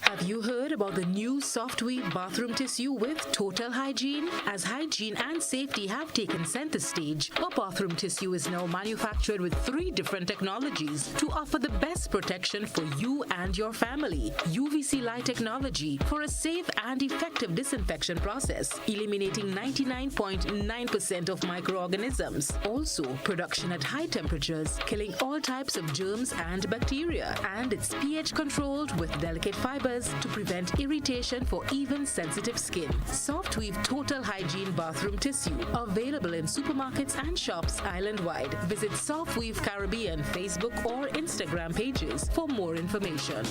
Have you heard about the new Softweave bathroom tissue with total hygiene? As hygiene and safety have taken center stage, our bathroom tissue is now manufactured with 3 different technologies to offer the best protection for you and your family. UVC light technology for a safe and effective disinfection process, eliminating 99.9% of microorganisms. Also, production at high temperatures, killing all types of germs and bacteria. And it's pH controlled with delicate fibers to prevent irritation for even sensitive skin. Softweave Total Hygiene Bathroom Tissue. Available in supermarkets and shops island-wide. Visit Softweave Caribbean Facebook or Instagram pages for more information.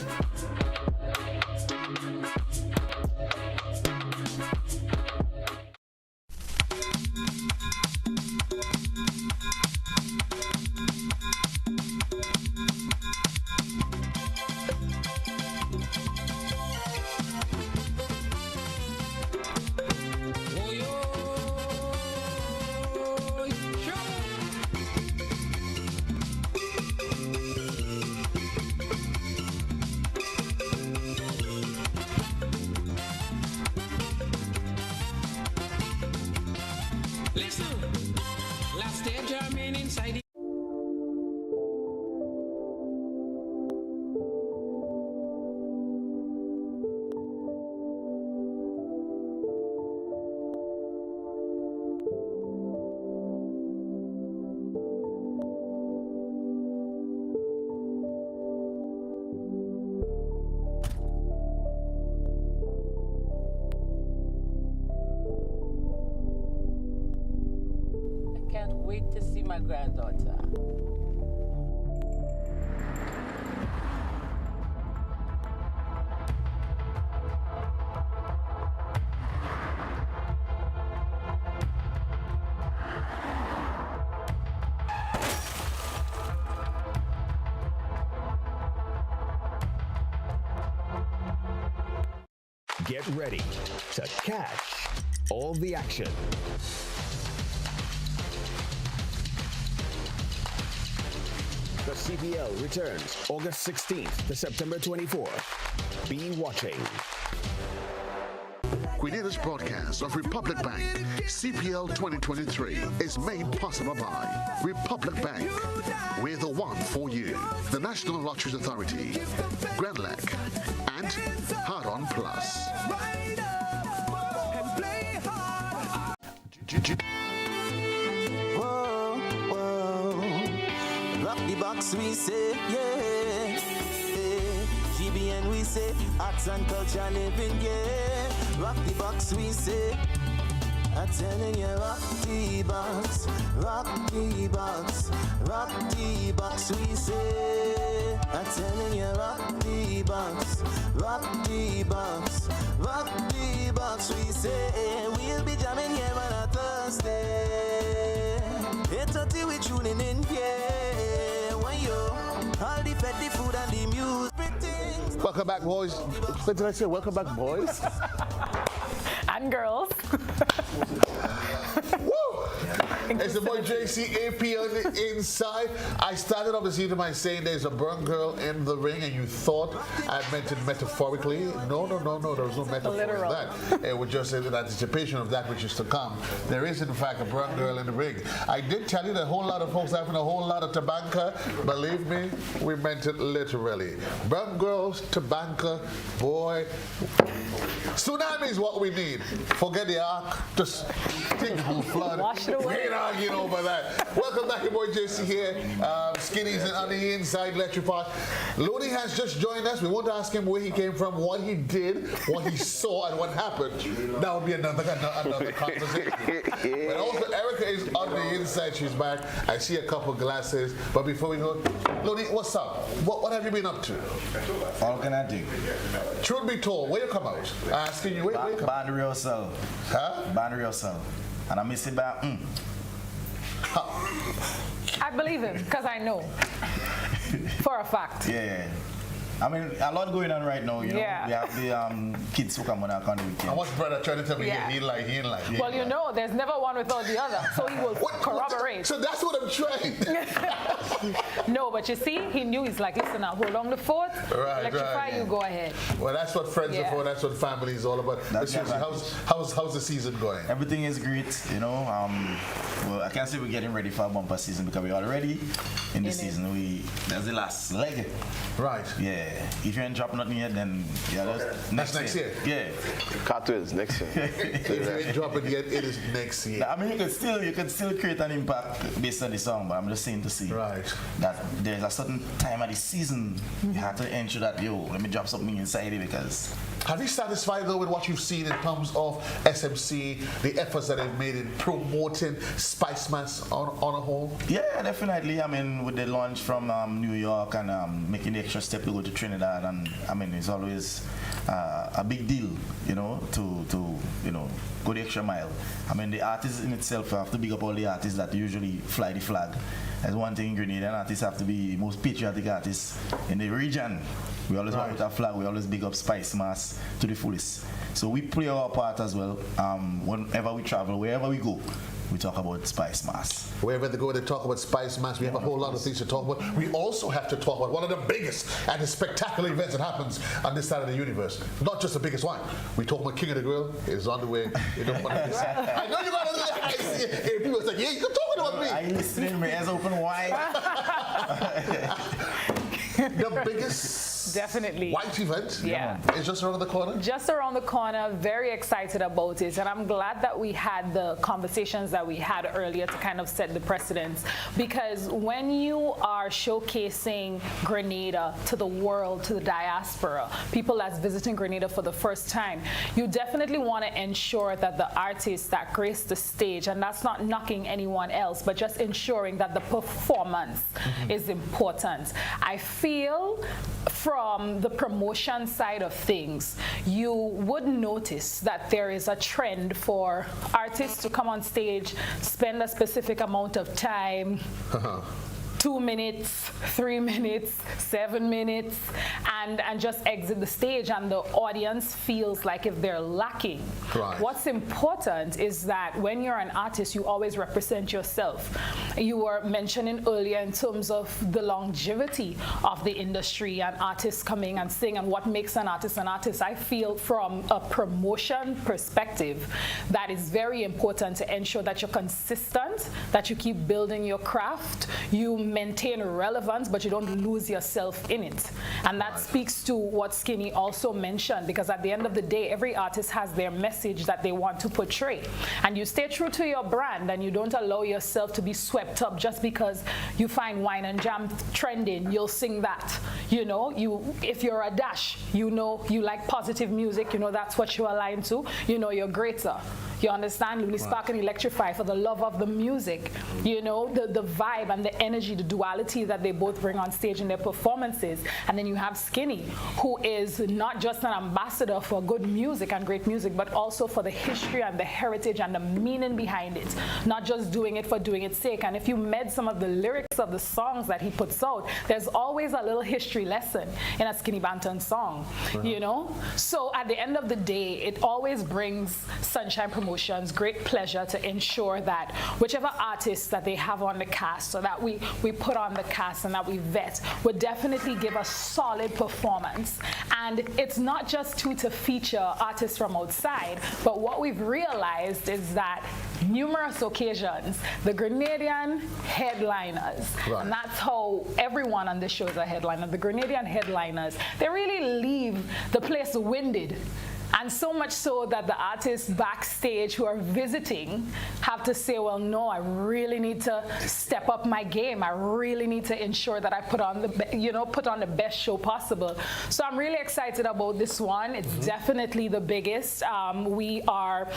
Wait to see my granddaughter. Get ready to catch all the action. The CPL returns August 16th to September 24th. Be watching. Queenita's broadcast of Republic Bank CPL 2023 is made possible by Republic Bank. We're the one for you. The National Lotteries Authority, Grenlec, and Hard On Plus. Whoa, whoa. Rock the box, we say, yeah. GBN, we say, arts and culture living, yeah. Rock the box, we say. I'm telling you, rock the box, rock the box, rock the box, we say. I'm telling you, rock the box, rock the box, rock the box, we say. We'll be jamming here on a Thursday. 8:30 we tuning in, yeah. When you All the fed, the food and the music. Welcome back, boys. What did I say? Welcome back, boys. And girls. Woo! It's the boy JCAP on the inside. I started off this evening by saying there's a burnt girl in the ring, and you thought I meant it metaphorically. No. There was no metaphor in that. It was just in anticipation of that which is to come. There is, in fact, a burnt girl in the ring. I did tell you that a whole lot of folks having a whole lot of tabanka. Believe me, we meant it literally. Burnt girls, tabanka, boy. Tsunami is what we need. Forget the ark. Just take the whole flood. Wash it away. We ain't arguing over that. Welcome back, your boy JC here. Skinny's on the inside, electrified. Looney has just joined us. We want to ask him where he came from, what he did, what he saw, and what happened. That would be another conversation. But also, Erica is on the inside. She's back. I see a couple glasses. But before we go, Looney, what's up? What have you been up to? All can I do? Truth be told, where you come out? Asking you, where you come out? Band real soul. Huh? Band real soul. And I miss it back. I believe him because I know for a fact. Yeah. I mean, a lot going on right now, you know. Yeah. We have the kids who come on our country weekend. I watch brother trying to tell me he ain't like. Well, you know, there's never one without the other, so he will corroborate. So that's what I'm trying. No, but you see, he knew. He's like, listen, I'll hold on the fort, electrify, you go ahead. Well, that's what friends are for. That's what family is all about. How's the season going? Everything is great, you know. Well, I can't say we're getting ready for a bumper season because we're already in the season. That's the last leg. Right. Yeah. If you ain't dropping nothing yet, then that's next year. Yeah. Cartoons next year. If you ain't dropping yet, it is next year. I mean, you can still create an impact based on the song, but I'm just saying to see that there's a certain time of the season you have to ensure that let me drop something inside it because. Have you satisfied though with what you've seen in terms of SMC, the efforts that they've made in promoting Spice Mass on a whole? Yeah, definitely. I mean, with the launch from New York and making the extra step to go to Trinidad, and I mean, it's always a big deal, you know, to go the extra mile. I mean, the artists in itself have to big up all the artists that usually fly the flag. That's one thing in Grenada, and artists have to be the most patriotic artists in the region. We always want with our flag, we always big up Spice Mass to the fullest. So we play our part as well. Whenever we travel, wherever we go, we talk about Spice Mass. Wherever they go, they talk about Spice Mass. We have a whole lot of things to talk about. We also have to talk about one of the biggest and the spectacular events that happens on this side of the universe. Not just the biggest one. We talk about King of the Grill. It's on the way. You don't want to I know you got to do that. People are like, yeah, you're talking about me. Are you listening? My ears open wide. The biggest white event is just around the corner? Just around the corner. Very excited about it. And I'm glad that we had the conversations that we had earlier to kind of set the precedence. Because when you are showcasing Grenada to the world, to the diaspora, people that's visiting Grenada for the first time, you definitely want to ensure that the artists that grace the stage, and that's not knocking anyone else, but just ensuring that the performance is important. I feel from the promotion side of things, you would notice that there is a trend for artists to come on stage, spend a specific amount of time, 2 minutes, 3 minutes, 7 minutes, and just exit the stage, and the audience feels like if they're lacking. Right. What's important is that when you're an artist, you always represent yourself. You were mentioning earlier in terms of the longevity of the industry and artists coming and sing and what makes an artist an artist. I feel from a promotion perspective that is very important to ensure that you're consistent, that you keep building your craft, you maintain relevance, but you don't lose yourself in it. And that speaks to what Skinny also mentioned, because at the end of the day, every artist has their message that they want to portray. And you stay true to your brand, and you don't allow yourself to be swept up just because you find wine and jam trending, you'll sing that. You know, if you're a Dash, you know you like positive music, you know that's what you align to, you know you're greater. You understand? Lily Spark and Electrify for the love of the music. You know, the vibe and the energy, the duality that they both bring on stage in their performances. And then you have Skinny, who is not just an ambassador for good music and great music, but also for the history and the heritage and the meaning behind it. Not just doing it for doing its sake. And if you met some of the lyrics of the songs that he puts out, there's always a little history lesson in a Skinny Banton song, you know? So at the end of the day, it always brings Sunshine Promotions great pleasure to ensure that whichever artists that they have on the cast, or that we put on the cast and that we vet, would definitely give a solid performance. And it's not just to feature artists from outside, but what we've realized is that numerous occasions, the Grenadian headliners, and that's how everyone on this show is a headliner, the Grenadian headliners, they really leave the place winded. And so much so that the artists backstage who are visiting have to say, well, no, I really need to step up my game. I really need to ensure that I put on the best show possible. So I'm really excited about this one. It's definitely the biggest. We are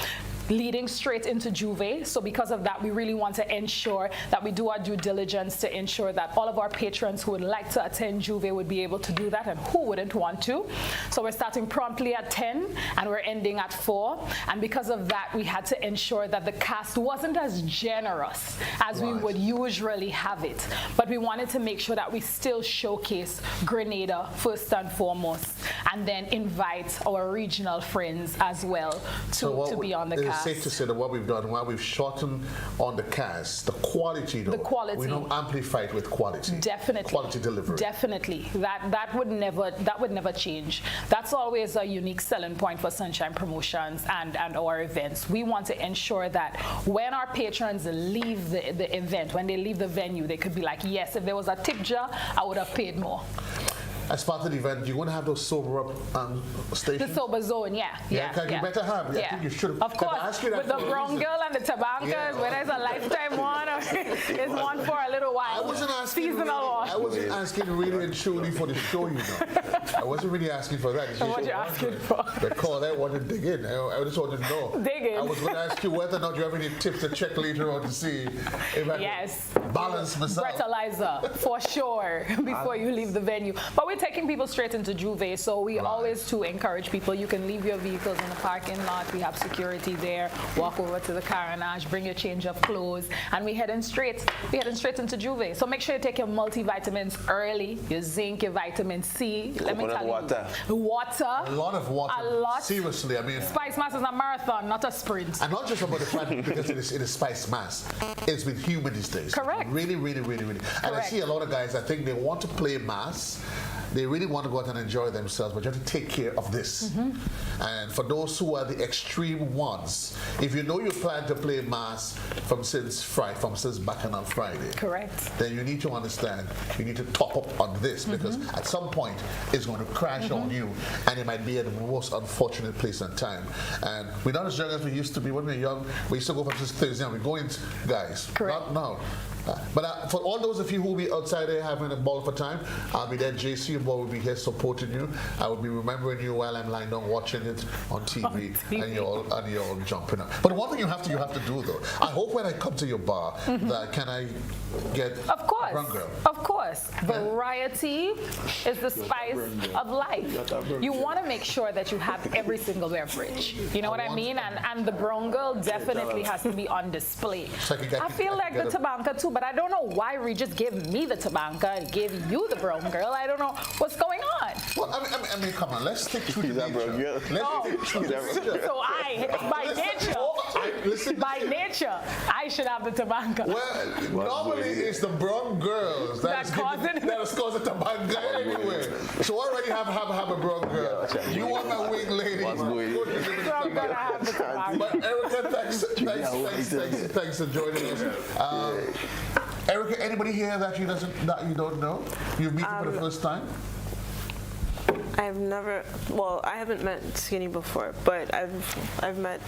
leading straight into Juve. So because of that, we really want to ensure that we do our due diligence to ensure that all of our patrons who would like to attend Juve would be able to do that, and who wouldn't want to. So we're starting promptly at 10 and we're ending at 4. And because of that, we had to ensure that the cast wasn't as generous as we would usually have it. But we wanted to make sure that we still showcase Grenada first and foremost, and then invite our regional friends as well to be on the cast. It's safe to say that what we've done, while we've shortened on the cast, the quality though, we don't amplify it with quality. Definitely. Quality delivery. Definitely. That would never change. That's always a unique selling point for Sunshine Promotions and our events. We want to ensure that when our patrons leave the event, when they leave the venue, they could be like, yes, if there was a tip jar, I would have paid more. As part of the event, you want to have those sober up stations? The sober zone, yeah. You better have. I think you should have. Of course, with the brown girl and the tabancas, whether it's a lifetime one or it's one for a little while. I wasn't asking seasonal one. I wasn't asking really and truly for the show, you know. I wasn't really asking for that. So what you asking for? Because I wanted to dig in. I just wanted to know. Dig in. I was going to ask you whether or not you have any tips to check later on to see if I can balance myself. Breathalyzer, for sure, before you leave the venue. But we're taking people straight into Juve, so we always to encourage people, you can leave your vehicles in the parking lot, we have security there, walk over to the carnage, bring your change of clothes, and we're heading straight into Juve. So make sure you take your multivitamins early, your zinc, your vitamin C. Let me tell you. Water. A lot of water. A lot. Seriously, I mean. Spice Mass is a marathon, not a sprint. And not just about the fact because it is Spice Mass. It's been human these days. Correct. Really, really, really, really. And I see a lot of guys, I think they want to play mass. They really want to go out and enjoy themselves, but you have to take care of this. And for those who are the extreme ones, if you know you plan to play mass from since Bacchanal Friday, correct, then you need to understand, you need to top up on this, because at some point it's going to crash on you, and it might be at the most unfortunate place and time. And we're not as young as we used to be when we were young. We used to go from Thursday and we're going, guys, correct. Not now. But for all those of you who will be outside there having a ball for time, I'll be there. JC, your boy will be here supporting you. I will be remembering you while I'm lying down watching it on TV, and you're all jumping up. But one thing you have to do though, I hope when I come to your bar, that can I get a brown girl? Of course. Variety is the spice of life. You want to make sure that you have every single beverage. You know what I mean? And the brown girl definitely has to be on display. So I feel like the tabanca too, but I don't know why Regis gave me the tabanca and gave you the brown girl. I don't know what's going on. Well, I mean, come on, let's stick to the nature. So by nature, I should have the tabanca. Well, normally it's the brown girls that is causing the tabanca anyway. So I already have a brown girl. You want my wing lady? So I'm gonna have the tabanca. But Erica, thanks for joining us. Erica, anybody here that you don't know? You've met for the first time? I've never, well, I haven't met Skinny before, but I've met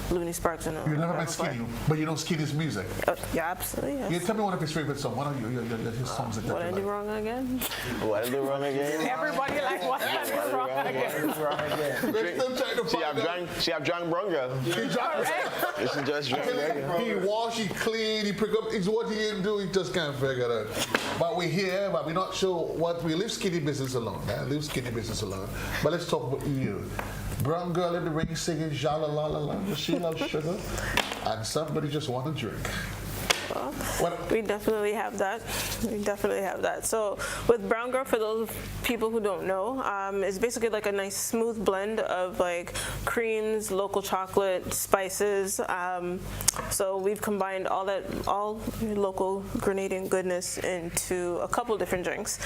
Looney Sparks. You never met Skinny, but you know Skinny's music? Yeah, absolutely, yes. You tell me one of his favorite songs. One of his songs that What I do wrong again? What I do wrong again? Everybody like what I do wrong again. She have drank brown girl. She drank. She just drank brown. He wash, he clean, he pick up. It's what he didn't do. He just can't figure it out. But we're here, but we're not sure what we leave Skinny business alone. Man. Leave Skinny business alone. But let's talk about you. Brown girl in the ring singing "Ja la la la la." She loves sugar, and somebody just want to drink. We definitely have that. We definitely have that. So with Brown Girl, for those people who don't know, it's basically like a nice smooth blend of like creams, local chocolate, spices. So we've combined all local Grenadian goodness into a couple different drinks.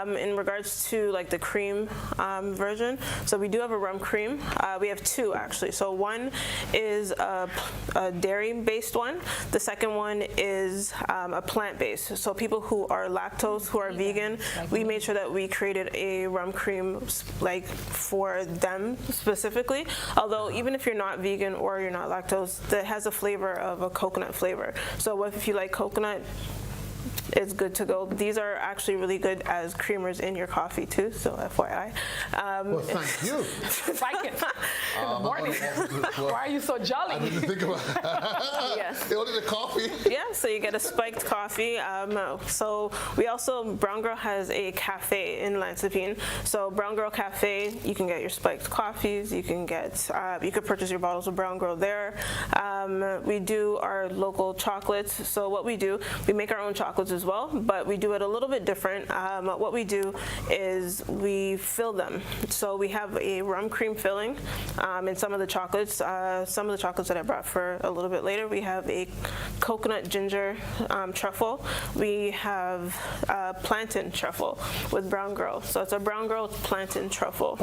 In regards to like the cream version, so we do have a rum cream. We have two actually. So one is a dairy-based one. The second one is a plant-based. So people who are lactose, who are vegan, we made sure that we created a rum cream like for them specifically. Although even if you're not vegan or you're not lactose, that has a flavor of a coconut flavor. So if you like coconut, it's good to go. These are actually really good as creamers in your coffee too, so FYI. Well, thank you. Spike it. Good morning. Why are you so jolly? I didn't think about it. Yes. They ordered the coffee. Yeah, so you get a spiked coffee. So we also, Brown Girl has a cafe in Lansepine. So Brown Girl Cafe, you can get your spiked coffees. You can get, you could purchase your bottles of Brown Girl there. We do our local chocolates. So what we do, we make our own chocolates as well, but we do it a little bit different. What we do is we fill them. So we have a rum cream filling in some of the chocolates. Some of the chocolates that I brought for a little bit later, we have a coconut ginger truffle. We have plantain truffle with Brown Girl. So it's a Brown Girl plantain truffle.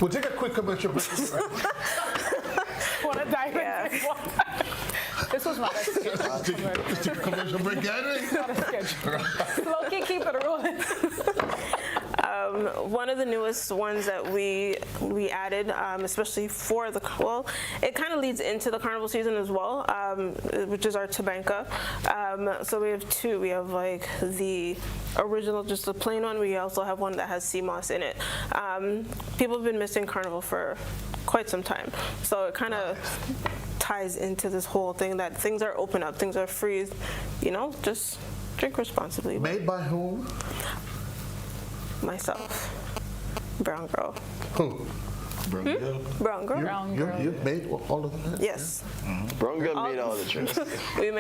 We'll take a quick commercial break. What a diamond. This was not a schedule. Let's take a commercial break, Gary. Not a schedule. Low-key, keep it rolling. One of the newest ones that we added, especially for the, well, it kind of leads into the carnival season as well, which is our tabanka. So we have two. We have like the original, just the plain one. We also have one that has sea moss in it. People have been missing carnival for quite some time, so it kind of ties into this whole thing that things are open up, things are free, you know, just drink responsibly. Made by whom? Myself. Brown Girl. Who? Brown Girl. Brown Girl. Brown Girl. You made all of that? Yes. Mm-hmm. Brown Girl made all the drinks. we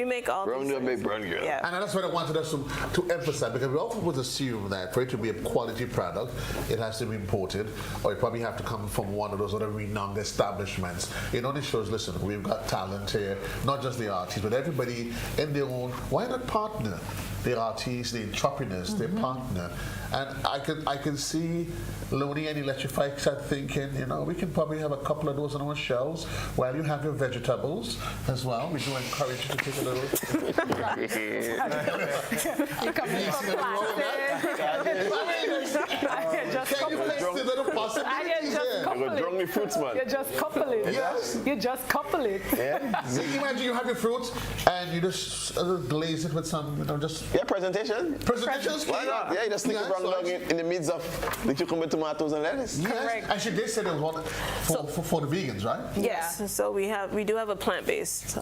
make all Brown Girl made Brown Girl. Yeah. And that's what I wanted us to emphasize, because we often would assume that for it to be a quality product, it has to be imported, or it probably have to come from one of those other renowned establishments. It only shows, listen, we've got talent here, not just the artists, but everybody in their own. Why not partner? The artists, the entrepreneurs, their partner. And I can see Looney and Electrified start thinking, you know, we can probably have a couple of those on our shelves while you have your vegetables as well. We do encourage you to take a little. You come in from Can you place the little possibilities there? You just couple it. Yes. You just couple it. Yeah. So imagine you have your fruit and you just glaze it with some, you know, just. Yeah, presentation. Presentations? Why not? Yeah, you just stick it brown dog in the midst of the cucumber, tomatoes, and lettuce. Yes. Correct. And she did say there was one for the vegans, right? Yes. So we do have a plant-based.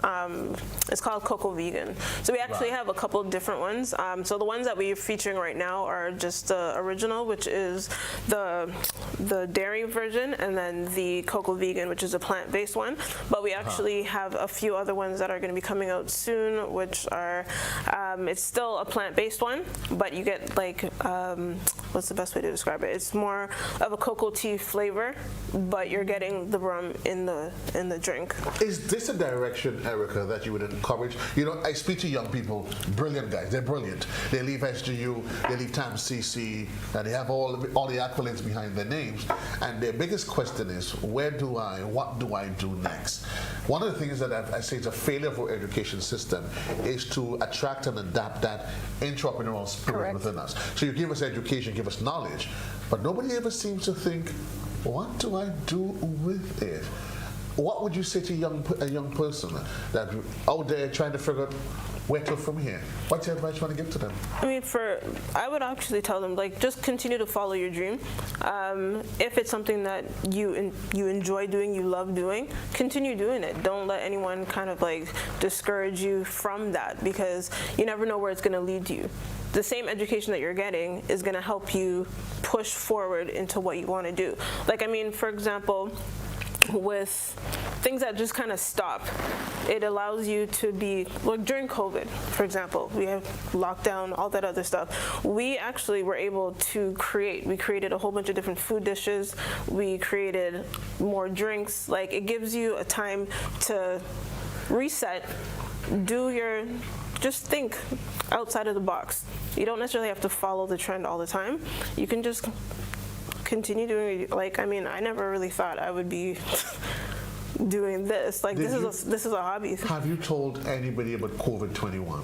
It's called Cocoa Vegan. So we actually have a couple of different ones. So the ones that we're featuring right now are just the original, which is the dairy version, and then the Cocoa Vegan, which is a plant-based one. But we actually have a few other ones that are going to be coming out soon, which are it's still a plant-based one, but you get like what's the best way to describe it? It's more of a cocoa tea flavor, flavor, but you're getting the rum in the drink. Is this a direction, Erica, that you would encourage? You know, I speak to young people, brilliant guys, they're brilliant. They leave SGU, they leave Times CC, and they have all the accolades behind their names, and their biggest question is, what do I do next? One of the things that I say is a failure of our education system is to attract and adapt that entrepreneurial spirit within us. So you give us education, give us knowledge, but nobody ever seems to think, what do I do with it? What would you say to a young person that out there trying to figure out where to from here? What's your advice you want to give to them? I mean, I would actually tell them, like, just continue to follow your dream. If it's something that you enjoy doing, you love doing, continue doing it. Don't let anyone kind of like discourage you from that, because you never know where it's going to lead you. The same education that you're getting is going to help you push forward into what you want to do. Like, I mean, for example, with things that just kind of stop, it allows you to be, like during COVID, for example, we have lockdown, all that other stuff. We actually were able to we created a whole bunch of different food dishes. We created more drinks. Like, it gives you a time to reset, just think outside of the box. You don't necessarily have to follow the trend all the time. You can just continue doing it. Like, I mean, I never really thought I would be doing this. Like, this is a hobby. Have you told anybody about COVID-21?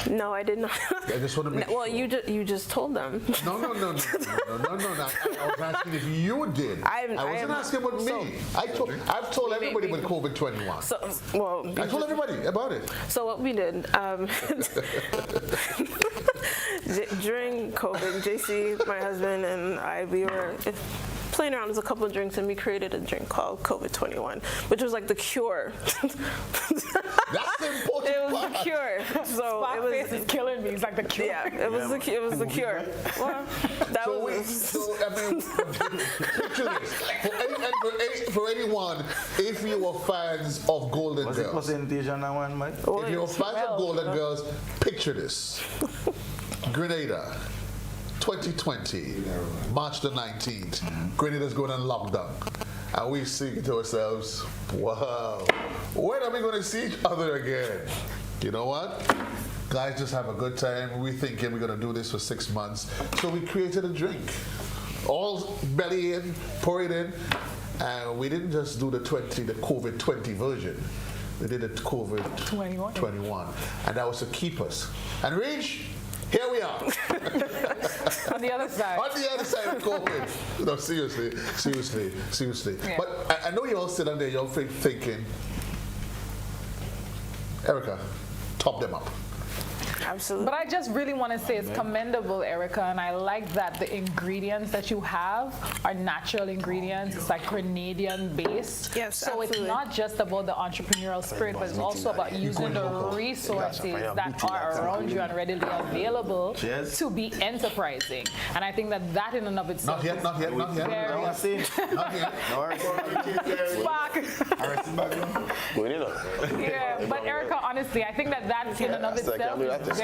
No, I did not. I just want to make sure. You just told them. No. I was asking if you did. I wasn't asking about me. I've told everybody about COVID-21. I told everybody about it. So what we did, during COVID, JC, my husband, and I, we were playing around with a couple of drinks, and we created a drink called COVID-21, which was like the cure. That's the important It was the cure. So Spot face is killing me. It's like the cure. Yeah, it was the cure. Well, that was. I mean, picture this. For anyone, if you were fans of Golden Girls, what's the percentage on that one, Mike? If you were fans of Golden Girls, picture this: Grenada. 2020, March the 19th, Grenada's going on lockdown. And we think to ourselves, wow, when are we going to see each other again? You know what? Guys just have a good time. We're thinking we're going to do this for 6 months. So we created a drink. All belly in, pour it in. And we didn't just do the COVID 20 version. We did the COVID 21. And that was to keep us. And Rich, here we are. On the other side. On the other side of COVID. No, seriously. Yeah. But I know you all sit on there, you're thinking, Erica, top them up. Absolutely. But I just really want to say it's commendable, Erica, and I like that the ingredients that you have are natural ingredients. It's like Grenadian based. Yes, so absolutely. It's not just about the entrepreneurial spirit, but it's also about using the resources that are around you and readily available to be enterprising. And I think that in and of itself Not yet. Yeah, but Erica, honestly, I think that in and of itself is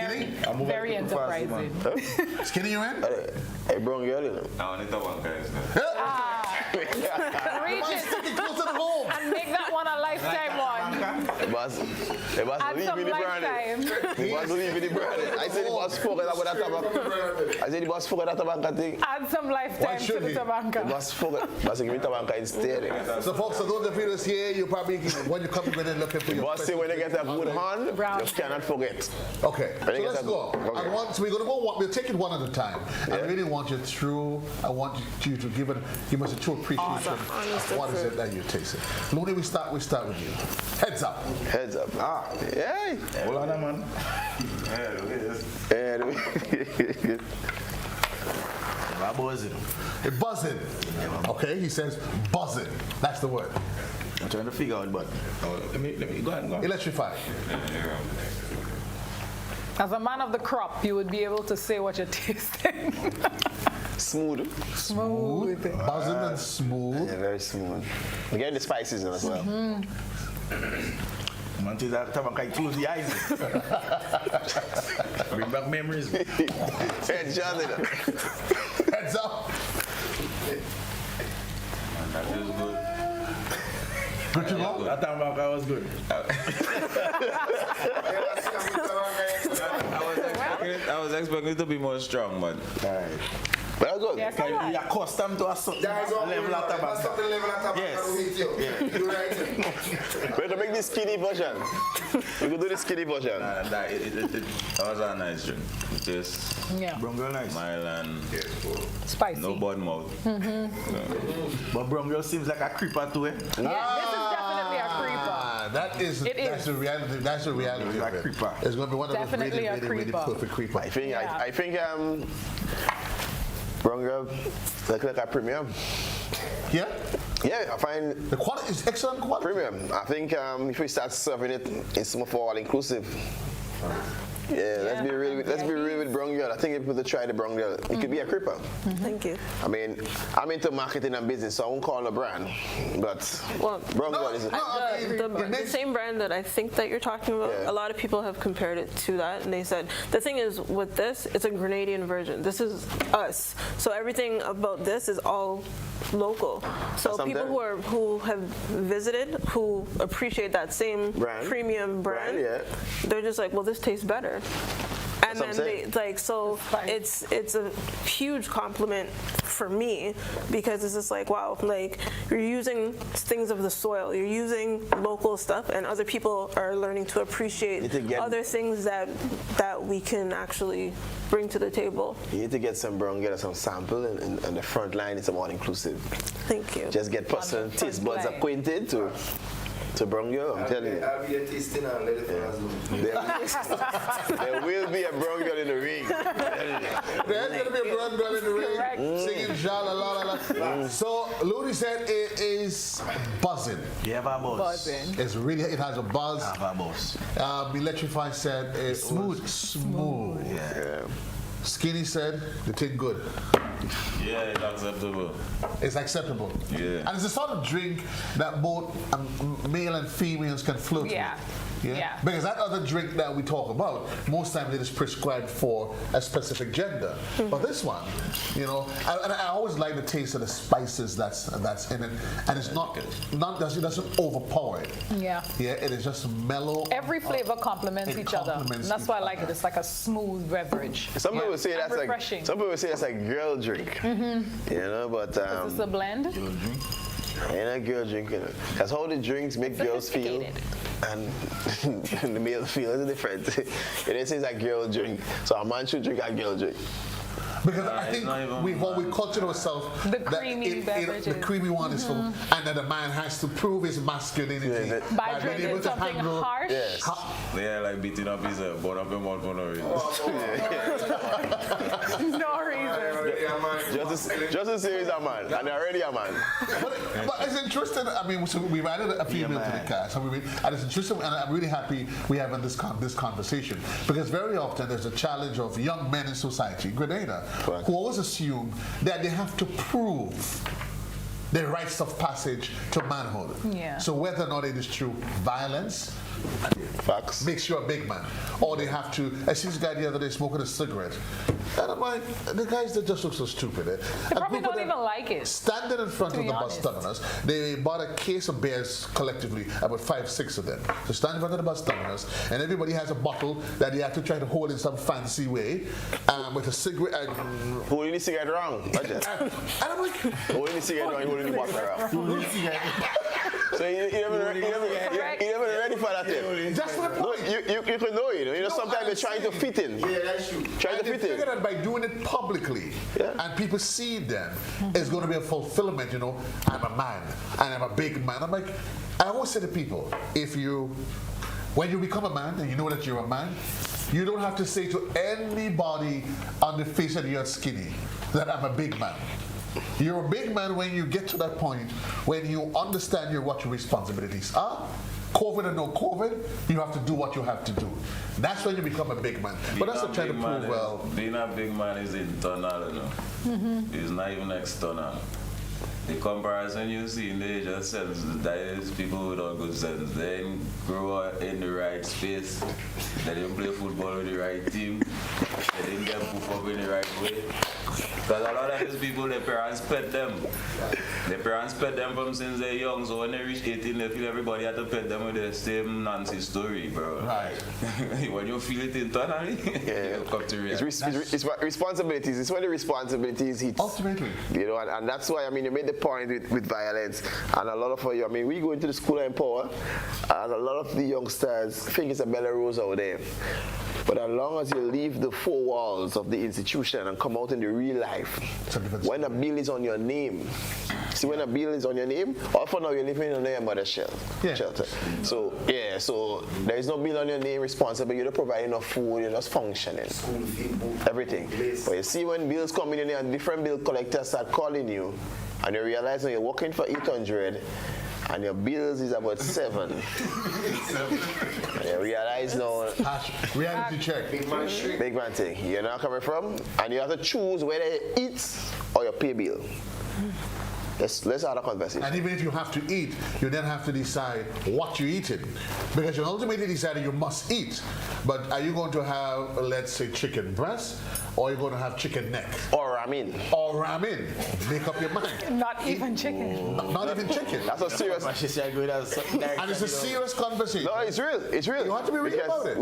very enterprising. Skinny, you in? Hey, bro, you in? I want to one guys. Reach it and make that one a lifetime one. The boss believe in the brand. The boss believe in the brand. I said the boss forgot about that tobacco. I said the boss forgot that tobacco thing. Add some lifetime to the tobacco. The boss forgot. Boss give me tobacco instead. So folks, so those of you that's here, you probably, when you come in and looking for your boss say when they get a good hand, you cannot forget. Okay, so let's go. So we're going to go, we'll take it one at a time. I really want you I want you to give us a true appreciation of what is it that you're tasting. Looney, we start with you. Heads up. Heads up. Yay. Hold on, man. Yeah, look at this. Yeah, buzzing. It buzzing. Okay, he says buzzing. That's the word. I'm trying to figure out, but let me go ahead. Electrified. As a man of the crop, you would be able to say what you're tasting. Smooth. Buzzing and smooth. Yeah, very smooth. We get the spices in as well. Man, that tobacco close the eyes. Bring back memories. Heads up. is good. Good to go? That time back I was good. I was expecting it to be more strong, but But that's good. Yes, You're accustomed to a certain level of tobacco. Yes. You're right. We're to make the skinny version. We could do the skinny version. That was a nice drink. It tastes Brown nice. mild and Spicy. no bad mouth. But Brown Girl seems like a creeper too, eh? Yeah, this is definitely a creeper. That's the reality. That's the reality. Like a creeper. It's going to be one of Definitely those really perfect creeper. I think Brown Girl like a premium. Yeah? Yeah, I find the quality is excellent quality. Premium. I think if we start serving it, it's more for all inclusive. Yeah, let's be real with Brown Girl. I think if we try the Brown Girl, it could be a creeper. Thank you. I mean, I'm into marketing and business, so I won't call it a brand. But Brown Girl is the same brand that I think that you're talking about. A lot of people have compared it to that, and they said the thing is with this, it's a Grenadian version. This is us, so everything about this is all local. So people who have visited, who appreciate that same premium brand, they're just like, well, this tastes better. And then it's a huge compliment for me, because it's just like, wow, like you're using things of the soil, you're using local stuff, and other people are learning to appreciate other things that we can actually bring to the table. You need to get some Brown Girl, some sample, and the front line is more inclusive. Thank you. Just get person taste buds acquainted to Brown Girl, I'm telling you. I'll be a tasting and let it There will be a Brown Girl in the ring. There's going to be a Brown Girl in the ring singing sha la la la. So Looney said it is buzzing. Yeah, buzz. Buzzing. It has a buzz. Buzz. Electrify said it was smooth. Yeah. Skinny said the thing good. Yeah, it's acceptable. It's acceptable. Yeah. And it's a sort of drink that both male and females can flirt with. Yeah. Because that other drink that we talk about, most times it is prescribed for a specific gender. But this one, I always like the taste of the spices that's in it, and it's it doesn't overpower it. Yeah. Yeah, it is just mellow. Every flavor complements each other. And that's why I like it. It's like a smooth beverage. Some people say that's refreshing. Some people say that's like girl drink. But is this a blend? Ain't a girl drink, That's how the drinks make girls feel, and the male feel is different. It is a girl drink, so a man should drink a girl drink. Because I think we've cultured ourselves the creamy beverages. The creamy one is for, and then the man has to prove his masculinity by drinking something harsh. Yeah, like beating up his butt up your mouth for no reason. No reason. Just a series of man, and they're already a man. But it's interesting. I mean, so we've added a female to the cast, and it's interesting, and I'm really happy we having this conversation, because very often there's a challenge of young men in society, Grenada, who always assume that they have to prove their rites of passage to manhood. Yeah. So whether or not it is through violence, facts, makes you a big man, or they have to. I see this guy the other day smoking a cigarette, and I'm like, the guys that just look so stupid. They probably don't even like it. Standing in front of the bus terminus, they bought a case of beers collectively, about 5-6 of them. So stand in front of the bus terminus, and everybody has a bottle that they have to try to hold in some fancy way, with a cigarette. Holding the cigarette wrong. And I'm like, holding the cigarette wrong, holding the bottle wrong. So you never ready for that thing. That's my point. You can know it. You know, sometimes they're trying to fit in. Yeah, that's true. Trying to fit in. Figure that by doing it publicly, and people see them, it's going to be a fulfillment. I'm a man, and I'm a big man. I'm like, I always say to people, when you become a man and you know that you're a man, you don't have to say to anybody on the face of the earth skinny that I'm a big man. You're a big man when you get to that point, when you understand what your responsibilities are. COVID or no COVID, you have to do what you have to do. That's when you become a big man. But that's not trying to prove well. Being a big man is internal, It's not even external. The comparison you see in the age of sense, that is people without good sense. They didn't grow up in the right space. They didn't play football with the right team. They didn't get put up in the right way. Because a lot of these people, their parents pet them. Their parents pet them from since they're young, so when they reach 18, they feel everybody had to pet them with the same Nancy story, bro. Right. When you feel it internally, you come to realize. It's responsibilities. It's when the responsibilities hit. Ultimately. You know, and that's why, I mean, you made the point with violence. And a lot of you, I mean, we go into the school and empower, and a lot of the youngsters think it's a better rose out there. But as long as you leave the four walls of the institution and come out in the real life, when a bill is on your name, see, when a bill is on your name, all for now you're living under your mother's shelter. So, yeah, so there is no bill on your name responsible. You don't provide enough food, you're just functioning. Everything. But you see, when bills come in and different bill collectors start calling you, and you realize when you're working for 800, and your bills is about 7. And you realize now. Reality check. Big man thing. You know where I'm coming from? And you have to choose whether you eat or you pay bill. Let's have a conversation. And even if you have to eat, you then have to decide what you're eating. Because you ultimately decided you must eat. But are you going to have, let's say, chicken breast? Or are you going to have chicken neck? Or ramen. Or ramen. Make up your mind. Not even chicken. Not even chicken. That's a serious. And it's a serious conversation. No, it's real. It's real. You have to be real about it.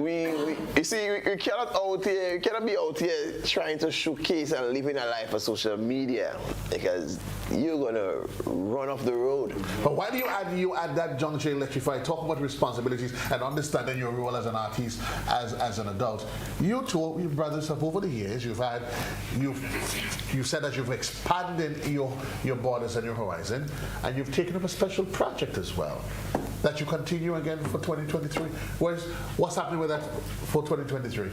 You see, we cannot be out here trying to showcase and living a life for social media, because you're gonna run off the road. But why do you at that juncture electrify, talk about responsibilities and understanding your role as an artist, as an adult? You two, your brothers, have over the years, you've said that you've expanded your borders and your horizon, and you've taken up a special project as well that you continue again for 2023. What's happening with that for 2023?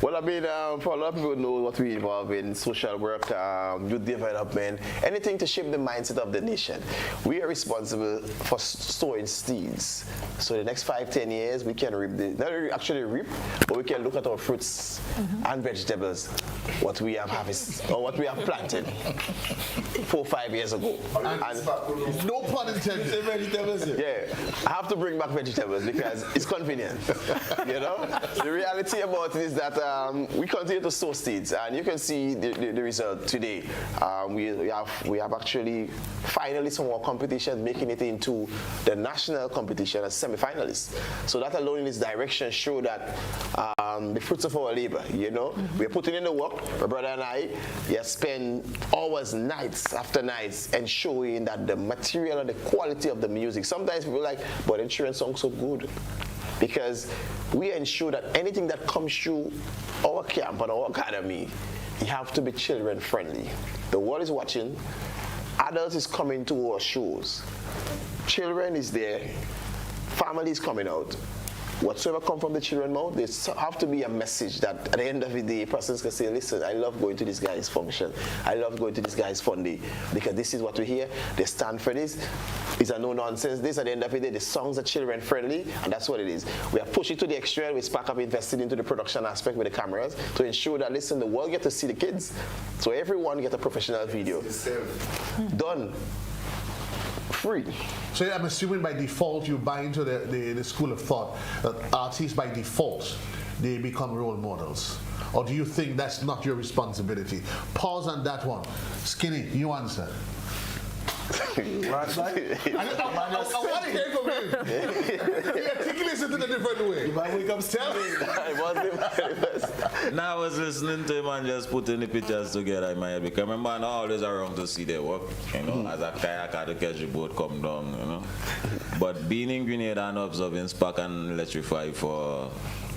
Well, I mean, for a lot of people know what we involve in: social work, youth development, anything to shape the mindset of the nation. We are responsible for sowing seeds. So the next 5-10 years, we can reap not actually reap, but we can look at our fruits and vegetables, what we have harvested or what we have planted 4-5 years ago. And no pun intended. Vegetables. Yeah, I have to bring back vegetables because it's convenient. You know, the reality about it is that we continue to sow seeds, and you can see the result today. We have actually finally some more competitions making it into the national competition as semi-finalists. So that alone in its direction show that the fruits of our labor, you know, we're putting in the work. My brother and I spend hours, nights after nights, ensuring that the material and the quality of the music. Sometimes people are like, but insurance songs so good, because we ensure that anything that comes through our camp and our academy, you have to be children friendly. The world is watching. Adults is coming to our shows. Children is there. Family is coming out. Whatsoever come from the children's mouth, there have to be a message that at the end of the day, persons can say, listen, I love going to this guy's function. I love going to this guy's fun day, because this is what we hear. They stand for this. It's a no-nonsense. This, at the end of the day, the songs are children-friendly, and that's what it is. We have pushed it to the extra. We Spark Up invested into the production aspect with the cameras to ensure that, listen, the world get to see the kids. So everyone get a professional video. Done. Free. So I'm assuming by default you buy into the school of thought that artists by default they become role models, or do you think that's not your responsibility? Pause on that one. Skinny, you answer. I want to hear from him. He articulates it in a different way. Now I was listening to him and just putting the pictures together in my head, because remember I'm always around to see their work, you know, as a kayaker to catch the boat come down, you know. But being in Grenada and observing Spark and Electrify for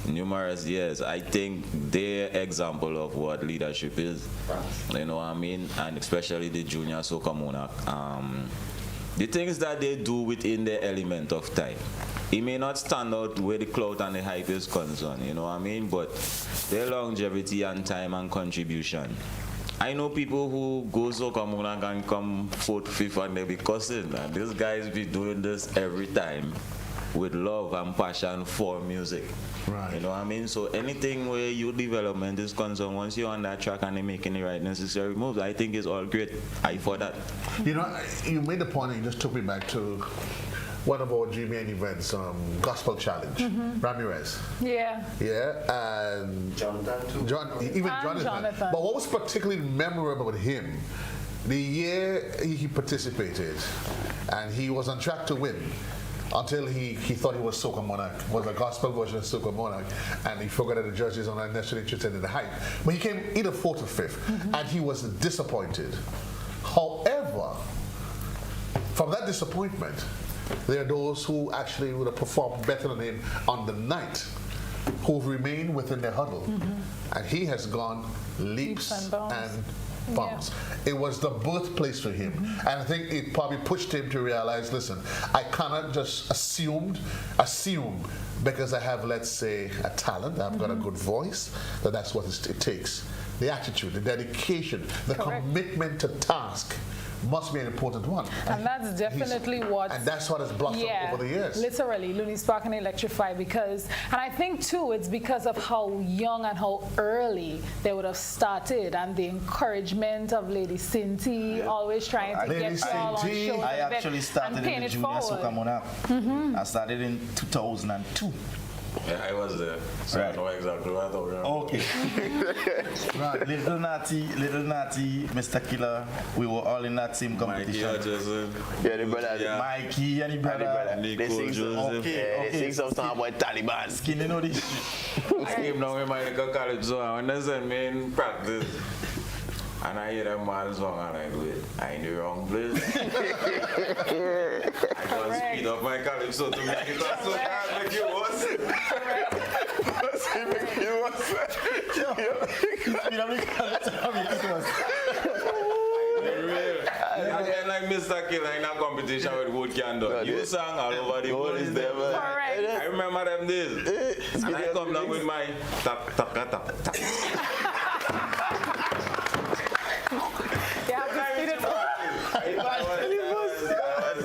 numerous years, I think they're example of what leadership is. You know what I mean? And especially the junior soca monarch. The things that they do within the element of time. It may not stand out where the clout and the hype is concerned, you know what I mean? But their longevity and time and contribution. I know people who go soca monarch and come 4th, 5th and they be cussing. And these guys be doing this every time with love and passion for music. Right. You know what I mean? So anything where youth development is concerned, once you're on that track and they're making the right necessary moves, I think it's all great. I for that. You know, you made the point and you just took me back to one of our GBN events, Gospel Challenge, Ramirez. Yeah. Yeah, and Jonathan too. Jonathan. But what was particularly memorable with him, the year he participated, and he was on track to win, until he thought he was Soca Monarch, was a gospel version of Soca Monarch, and he forgot that the judges are not necessarily interested in the hype. But he came either 4th or 5th, and he was disappointed. However, from that disappointment, there are those who actually would have performed better than him on the night, who've remained within their huddle. And he has gone leaps and bounds. It was the birthplace for him. And I think it probably pushed him to realize, listen, I cannot just assume because I have, let's say, a talent, I've got a good voice, that's what it takes. The attitude, the dedication, the commitment to task must be an important one. And that's definitely what... And that's what has blossomed over the years. Literally, Looney Spark and Electrify, because... And I think, too, it's because of how young and how early they would have started, and the encouragement of Lady Cinti, always trying to get y'all on shows. I actually started in the Junior Soca Monarch. I started in 2002. Yeah, I was there, so I know exactly what I thought. Okay. Right, Little Natty, Mr. Killer, we were all in that same competition. Mikey, the brother. Mikey and the brother. They sing some song about Taliban. Skin, you know this. I came down with my little college, so I understand main practice. And I hear them all song and I do it. I in the wrong place. I just speed up my calypso to make it so hard, make it worse. Make it worse. Speed up my calypso to make it worse. Again, like Mr. Killer in a competition with Wood Candle. You sang all over the world. I remember them days. And I come down with my tap, tap, tap, tap, tap.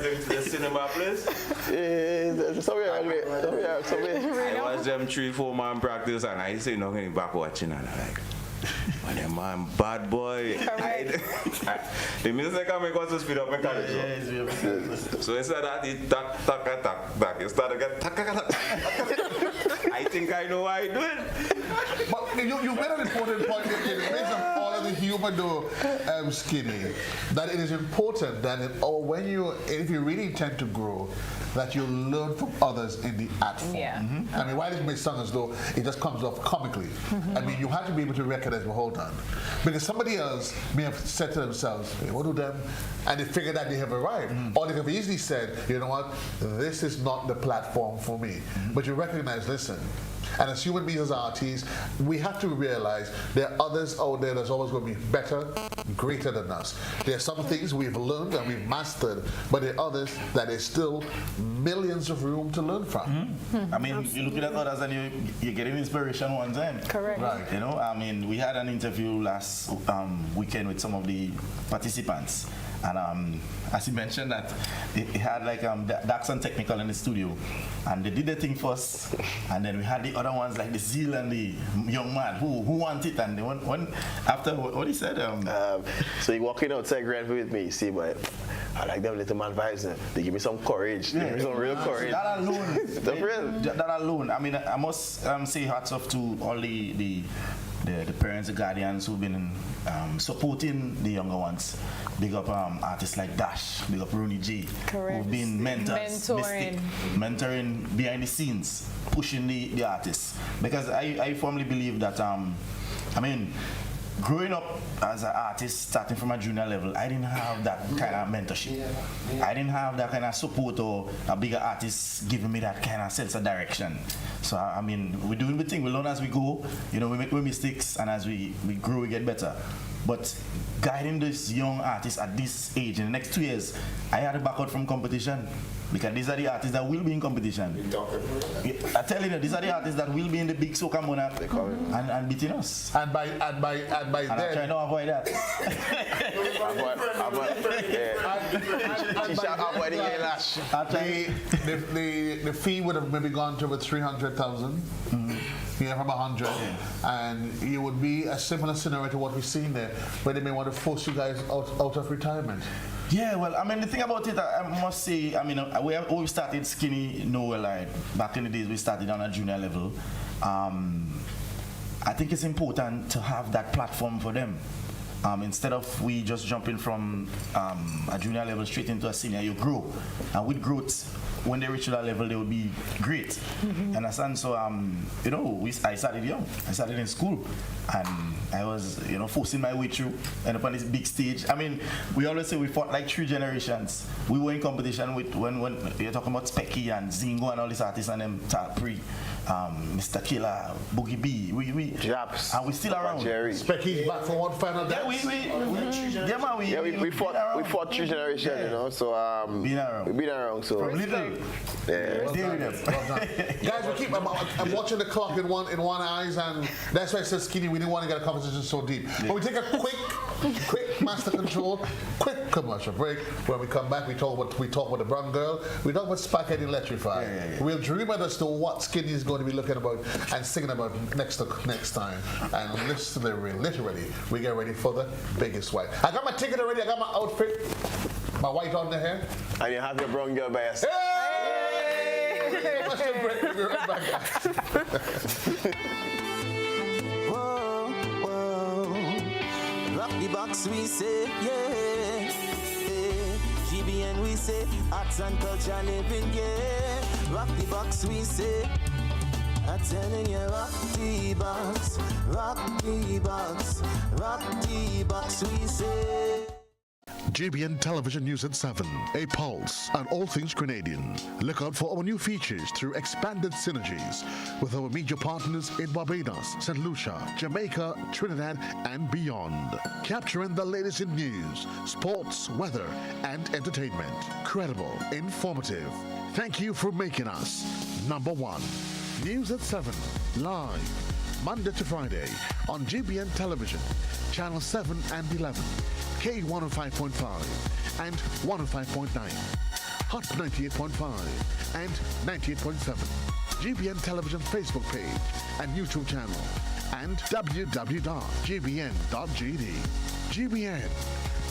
The cinema place? Somewhere. I watch them 3-4 man practice and I say nothing back watching and I'm like, man, that man bad boy. The music can make us to speed up my calypso. So instead that it tack, it started to get tack. I think I know why I do it. But you made an important point in the midst of all of the humor though, Skinny, that it is important that if you really intend to grow, that you learn from others in the art form. Yeah. I mean, why it may sound as though it just comes off comically. I mean, you have to be able to recognize, well, hold on. Because somebody else may have said to themselves, hey, what do them? And they figure that they have arrived. Or they have easily said, you know what, this is not the platform for me. But you recognize, listen, and as human beings, as artists, we have to realize there are others out there that's always going to be better, greater than us. There are some things we've learned and we've mastered, but there are others that there's still millions of room to learn from. I mean, you look at others and you're getting inspiration one time. Correct. Right. You know, I mean, we had an interview last weekend with some of the participants. And as you mentioned that they had like Dax and Technical in the studio, and they did the thing first, and then we had the other ones like the Zeal and the young man who want it, and they went after what he said. So you walking outside Granville with me, you see, but I like them little man vibes. They give me some courage. They give me some real courage. That alone. I mean, I must say hats off to all the parents, the guardians who've been supporting the younger ones. Big up artists like Dash, big up Rooney G, who've been mentors, mentoring behind the scenes, pushing the artists. Because I firmly believe that, I mean, growing up as an artist, starting from a junior level, I didn't have that kind of mentorship. I didn't have that kind of support or a bigger artist giving me that kind of sense of direction. So, I mean, we're doing the thing, we learn as we go, you know, we make mistakes, and as we grow, we get better. But guiding this young artist at this age, in the next 2 years, I had to back out from competition. Because these are the artists that will be in competition. I tell you, these are the artists that will be in the big Soca Monarch and beating us. And by then, I'm trying to avoid that. The fee would have maybe gone to about 300,000. Yeah, from 100, and it would be a similar scenario to what we've seen there, where they may want to force you guys out of retirement. Yeah, well, I mean, the thing about it, I must say, I mean, we started Skinny Nowhere, like, back in the days, we started on a junior level. I think it's important to have that platform for them. Instead of we just jumping from a junior level straight into a senior, you grow. And with growth, when they reach that level, they will be great. Understand? So, you know, I started young. I started in school. And I was, you know, forcing my way through and up on this big stage. I mean, we always say we fought like 3 generations. We were in competition with, when you're talking about Specky and Zingo and all these artists and them, Tapri, Mr. Killer, Boogie B. We Japs. And we still around. Specky's back for one final dance. We fought 3 generations, you know, so been around. We've been around, so from little. Yeah. Guys, we keep. I'm watching the clock in one eyes, and that's why I said Skinny. We didn't want to get a conversation so deep. But we take a quick master control, quick commercial break. When we come back, we talk about the brown girl. We talk about Spark and Electrify. We'll dream as to what Skinny is going to be looking about and singing about next time. And literally, we get ready for the biggest white. I got my ticket already. I got my outfit, my white on the hair. And you have your brown girl by your side. Hey! Commercial break. We'll be right back. Rock the box, we say, yeah. GBN, we say, arts and culture living, yeah. Rock the box, we say, I'm telling you, rock the box, rock the box, rock the box, we say. GBN Television News at 7, a pulse on all things Grenadian. Look out for our new features through expanded synergies with our media partners in Barbados, St. Lucia, Jamaica, Trinidad, and beyond. Capturing the latest in news, sports, weather, and entertainment. Credible, informative. Thank you for making us #1. News at 7, live, Monday to Friday on GBN Television, Channel 7 and 11. K105.5 and 105.9, Hot 98.5 and 98.7, GBN Television Facebook page and YouTube channel, and www.gbn.gd. GBN,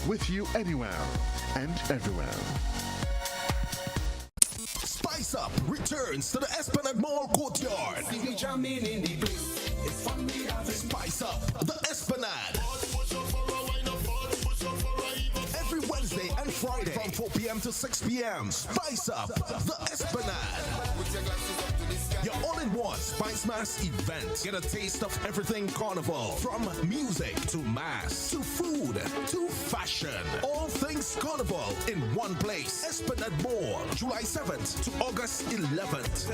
with you anywhere and everywhere. Spice Up returns to the Esplanade Mall courtyard. Spice Up the Esplanade. Every Wednesday and Friday from 4 p.m. to 6 p.m. Spice Up the Esplanade. Your all-in-one Spice Mass event. Get a taste of everything Carnival. From music to mass to food to fashion. All things Carnival in one place. Esplanade Mall, July 7th to August 11th.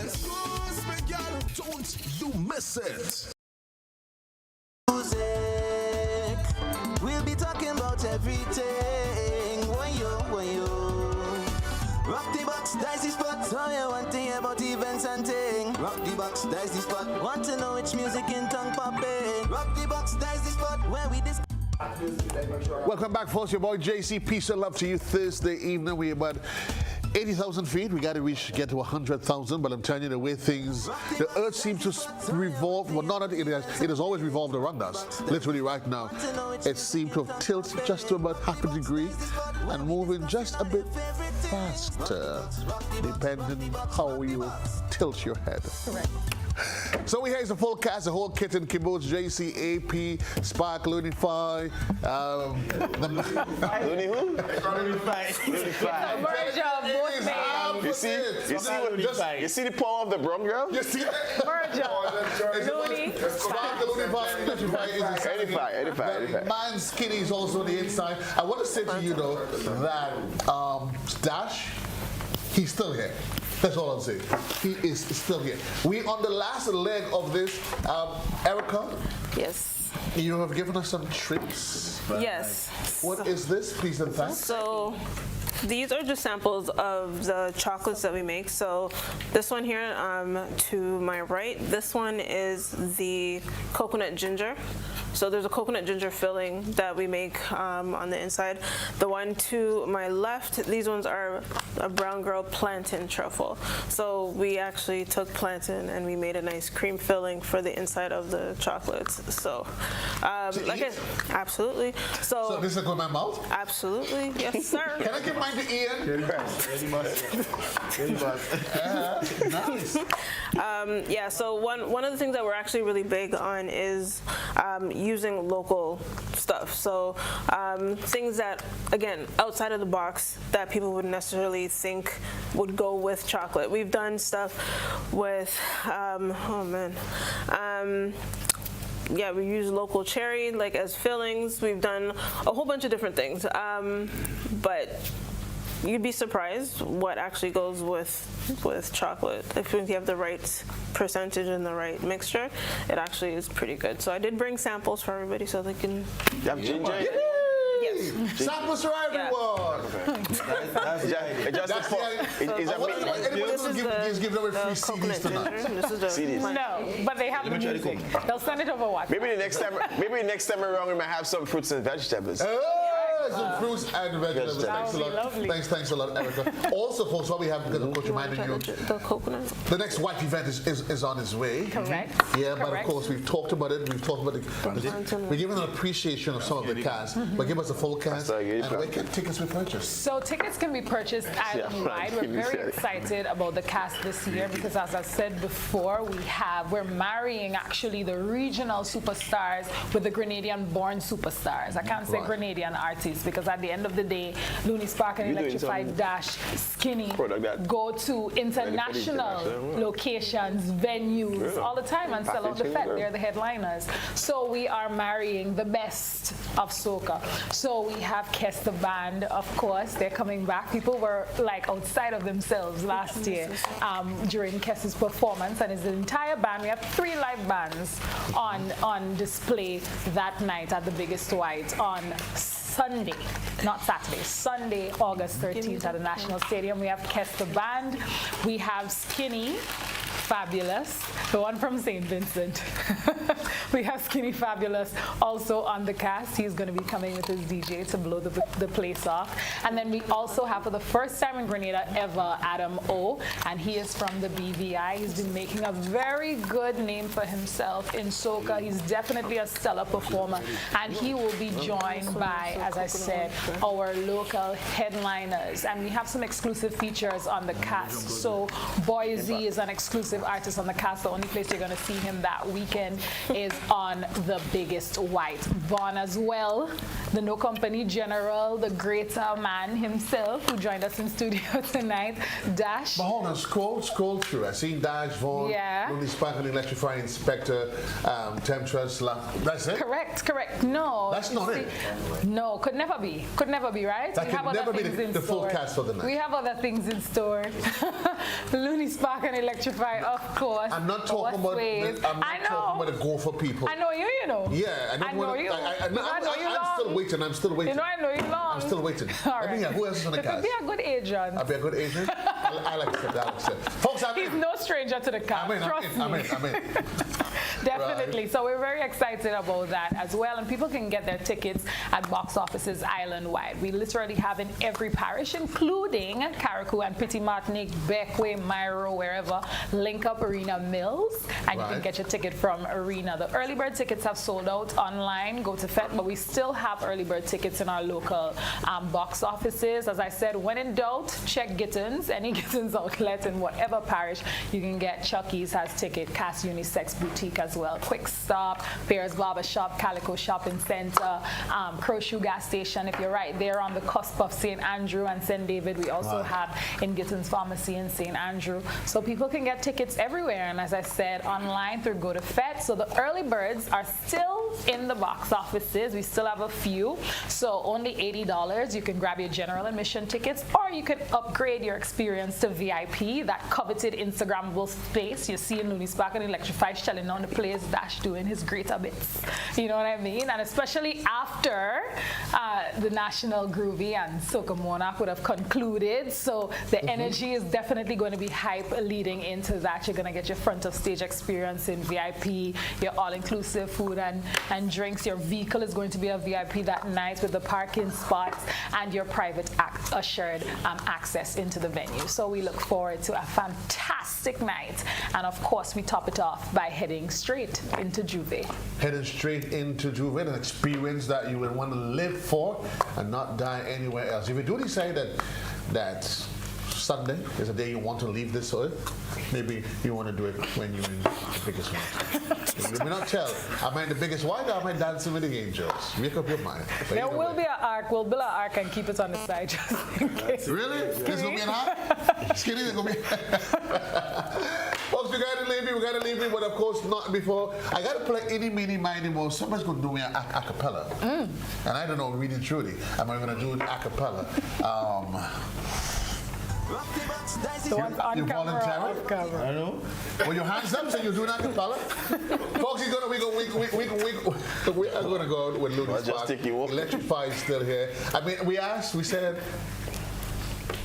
Don't you miss it. Music. We'll be talking about everything. When you rock the box, that's the spot. So you want to hear about events and things. Rock the box, that's the spot. Want to know which music in tongue popping. Rock the box, that's the spot where we discuss. Welcome back, folks. Your boy JC. Peace and love to you. Thursday evening, we're about 80,000 feet. We got to get to 100,000, but I'm telling you, the way the earth seems to revolve. Well, not that it has always revolved around us. Literally right now, it seems to have tilted just to about half a degree and moving just a bit faster, depending how you tilt your head. Correct. So we here's the full cast, the whole kit and caboodle, JC, AP, Spark, Lunify, Looney who? Lunify. You see the power of the brown girl? You see that? Looney. Spark, Lunify. Man Skinny is also on the inside. I want to say to you though that Dash, he's still here. That's all I'll say. He is still here. We on the last leg of this. Erica? Yes. You have given us some tricks. Yes. What is this? Please and thanks. So, these are just samples of the chocolates that we make. So this one here to my right, this one is the coconut ginger. So there's a coconut ginger filling that we make on the inside. The one to my left, these ones are a brown girl plantain truffle. So we actually took plantain and we made a nice cream filling for the inside of the chocolates. So, absolutely. So this is going in my mouth? Absolutely, yes, sir. Can I give mine to Ian? Nice. Yeah. So one of the things that we're actually really big on is using local stuff. So things that, again, outside of the box that people wouldn't necessarily think would go with chocolate. We've done stuff with, yeah, we use local cherry like as fillings. We've done a whole bunch of different things, but you'd be surprised what actually goes with chocolate. If you have the right percentage and the right mixture, it actually is pretty good. So I did bring samples for everybody so they can. You have ginger? Yes. Samples for everyone. He's giving away free CDs tonight. CDs. No, but they have the music. They'll send it over WhatsApp. Maybe the next time around we might have some fruits and vegetables. Some fruits and vegetables. Thanks a lot. Thanks a lot, Erica. Also, folks, what we have, because of course, reminding you, the coconut. The next white event is on its way. Correct. Yeah, but of course, we've talked about it. We've talked about we're giving an appreciation of some of the cast, but give us a full cast. And where can tickets be purchased? So tickets can be purchased island-wide. We're very excited about the cast this year because, as I said before, we're marrying actually the regional superstars with the Grenadian-born superstars. I can't say Grenadian artists because at the end of the day, Looney Spark and Electrified Dash, Skinny go to international locations, venues all the time and sell out the fete. They're the headliners. So we are marrying the best of soca. So we have Kesta Band, of course. They're coming back. People were like outside of themselves last year during Kesta's performance, and his entire band. We have 3 live bands on display that night at the Biggest White on Sunday, not Saturday, Sunday, August 13th at the National Stadium. We have Kesta Band. We have Skinny Fabulous, the one from St. Vincent. We have Skinny Fabulous also on the cast. He's going to be coming with his DJ to blow the place off. And then we also have, for the first time in Grenada ever, Adam O, and he is from the BVI. He's been making a very good name for himself in soca. He's definitely a stellar performer, and he will be joined by, as I said, our local headliners. And we have some exclusive features on the cast. So Boise is an exclusive artist on the cast. The only place you're going to see him that weekend is on the Biggest White. Vaughn as well, the No Company General, the greater man himself, who joined us in studio tonight. Dash. But hold on, scroll through. I see Dash, Vaughn, Looney Spark and Electrifying Inspector, Temptress. That's it? Correct. No. That's not it. No, could never be, right? That could never be the full cast for the night. We have other things in store. Looney Spark and Electrify, of course. I'm not talking about the go for people. I know you know. Yeah, I know you. I'm still waiting. You know, I know you long. I'm still waiting. All right. Who else is on the cast? Be a good agent. I'll be a good agent? I'll accept. Folks, he's no stranger to the cast. I'm in. Definitely. Right. So we're very excited about that as well. And people can get their tickets at box offices island-wide. We literally have in every parish, including Carriacou and Petit Martinique, Beckway, Myro, wherever. Link up Arena Mills, and you can get your ticket from Arena. The early bird tickets have sold out online. Go to FET, but we still have early bird tickets in our local box offices. As I said, when in doubt, check Gittins. Any Gittins outlet in whatever parish, you can get. Chucky's has ticket, Cass Unisex Boutique as well. Quick Stop, Bears Barber Shop, Calico Shopping Center, Crowshoe Gas Station. If you're right there on the cusp of St. Andrew and St. David, we also have in Gittins Pharmacy in St. Andrew. So people can get tickets everywhere. And as I said, online through Go to FET. So the early birds are still in the box offices. We still have a few. So only $80. You can grab your general admission tickets, or you can upgrade your experience to VIP, that coveted Instagrammable space. You see in Looney Spark and Electrify shelling on the place, Dash doing his greater bits. You know what I mean? And especially after the National Groovy and Soca Monarch would have concluded. So the energy is definitely going to be hype leading into that. You're going to get your front of stage experience in VIP, your all-inclusive food and drinks. Your vehicle is going to be a VIP that night with the parking spots and your private assured access into the venue. So we look forward to a fantastic night. And of course, we top it off by heading straight into Juve. Heading straight into Juve, an experience that you would want to live for and not die anywhere else. If you do decide that Sunday is a day you want to leave this earth, maybe you want to do it when you're in the biggest one. You may not tell, am I in the biggest one or am I dancing with the angels? Make up your mind. But there will be an ark. We'll build an ark and keep it on the side just in case. Really? There's going to be an ark? Skinny, there's going to be... Folks, we gotta leave you, but of course not before. I gotta play any, meeny, miny, mo. Somebody's gonna do me a cappella. And I don't know, really truly, am I gonna do it a cappella? The one's on camera. Off camera. I know. Well, your hands up, so you're doing a cappella. Folks, we're gonna go out with Looney Spark. Electrify is still here. I mean, we said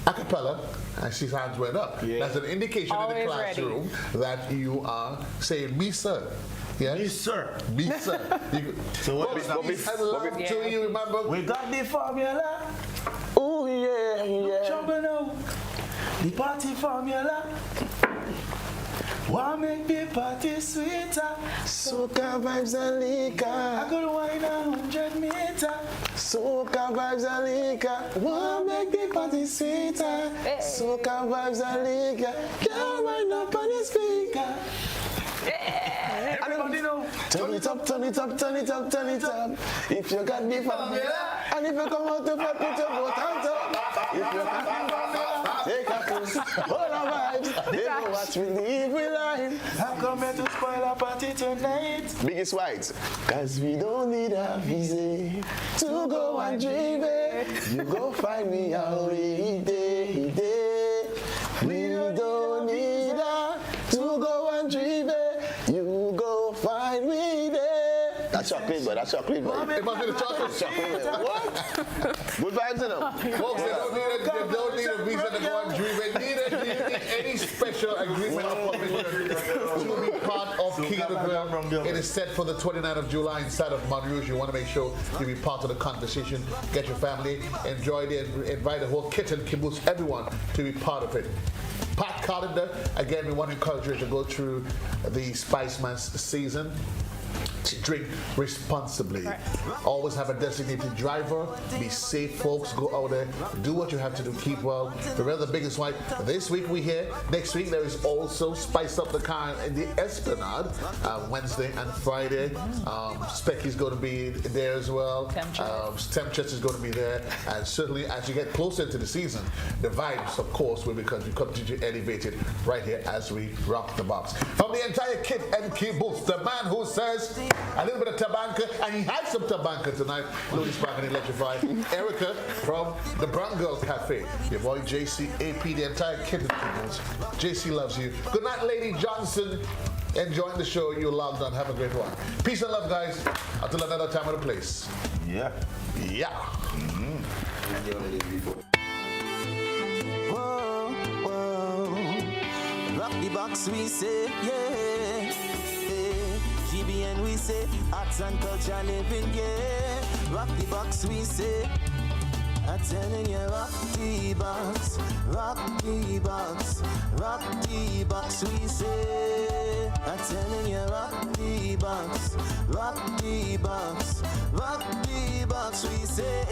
a cappella, and his hands went up. Yeah. That's an indication Always in the classroom that you are saying, me, sir. Yes? Me, sir. Me, sir. So what to you, remember? We got the formula. Oh, yeah, yeah. Trouble now. The party formula. Wanna make the party sweeter. Soca vibes and liquor. I gotta wine 100 meter. Soca vibes and liquor. Wanna make the party sweeter. Soca vibes and liquor. Girl, wind up on the speaker. Everybody know. Turn it up, turn it up, turn it up, turn it up. If you got the formula, and if you come out to put your boat on top. If you got the formula, take a push. All our vibes, they know what we leave we line. I'm coming to spoil our party tonight. Biggest whites, cause we don't need a visa to go and dream it. You go find me all day. We don't need a to go and dream it. You go find me there. That's chocolate, but that's chocolate, but it must be the chocolate. What? Good vibes in them. Folks, they don't need a visa to go and dream it. Need any special agreement or permission to be part of Cadore. It is set for the 29th of July inside of Montrouge. You want to make sure you be part of the conversation. Get your family, enjoy it, invite the whole kit and caboose, everyone to be part of it. Packed calendar. Again, we want to encourage you to go through the Spice Month season. Drink responsibly. Right. Always have a designated driver. Be safe, folks. Go out there. Do what you have to do. Keep well. Remember the biggest white. This week we here. Next week there is also Spice Up the Car in the Esplanade. Wednesday and Friday. Specky's going to be there as well. Tempchest is going to be there. And certainly as you get closer to the season, the vibes, of course, will because we continue to elevate it right here as we rock the box. From the entire kit and caboose, the man who says a little bit of tabanka, and he had some tabanka tonight. Looney Spark and Electrify. Erica from the Brown Girl Cafe. Your boy JC, AP, the entire kit and caboose. JC loves you. Good night, Lady Johnson. Enjoying the show. You're logged on. Have a great one. Peace and love, guys. Until another time and a place. Yeah. Yeah. Whoa, whoa. Rock the box, we say, yeah. GBN, we say, arts and culture living, yeah. Rock the box, we say. I'm telling you, rock the box, rock the box, rock the box, we say. I'm telling you, rock the box, rock the box, rock the box, we say.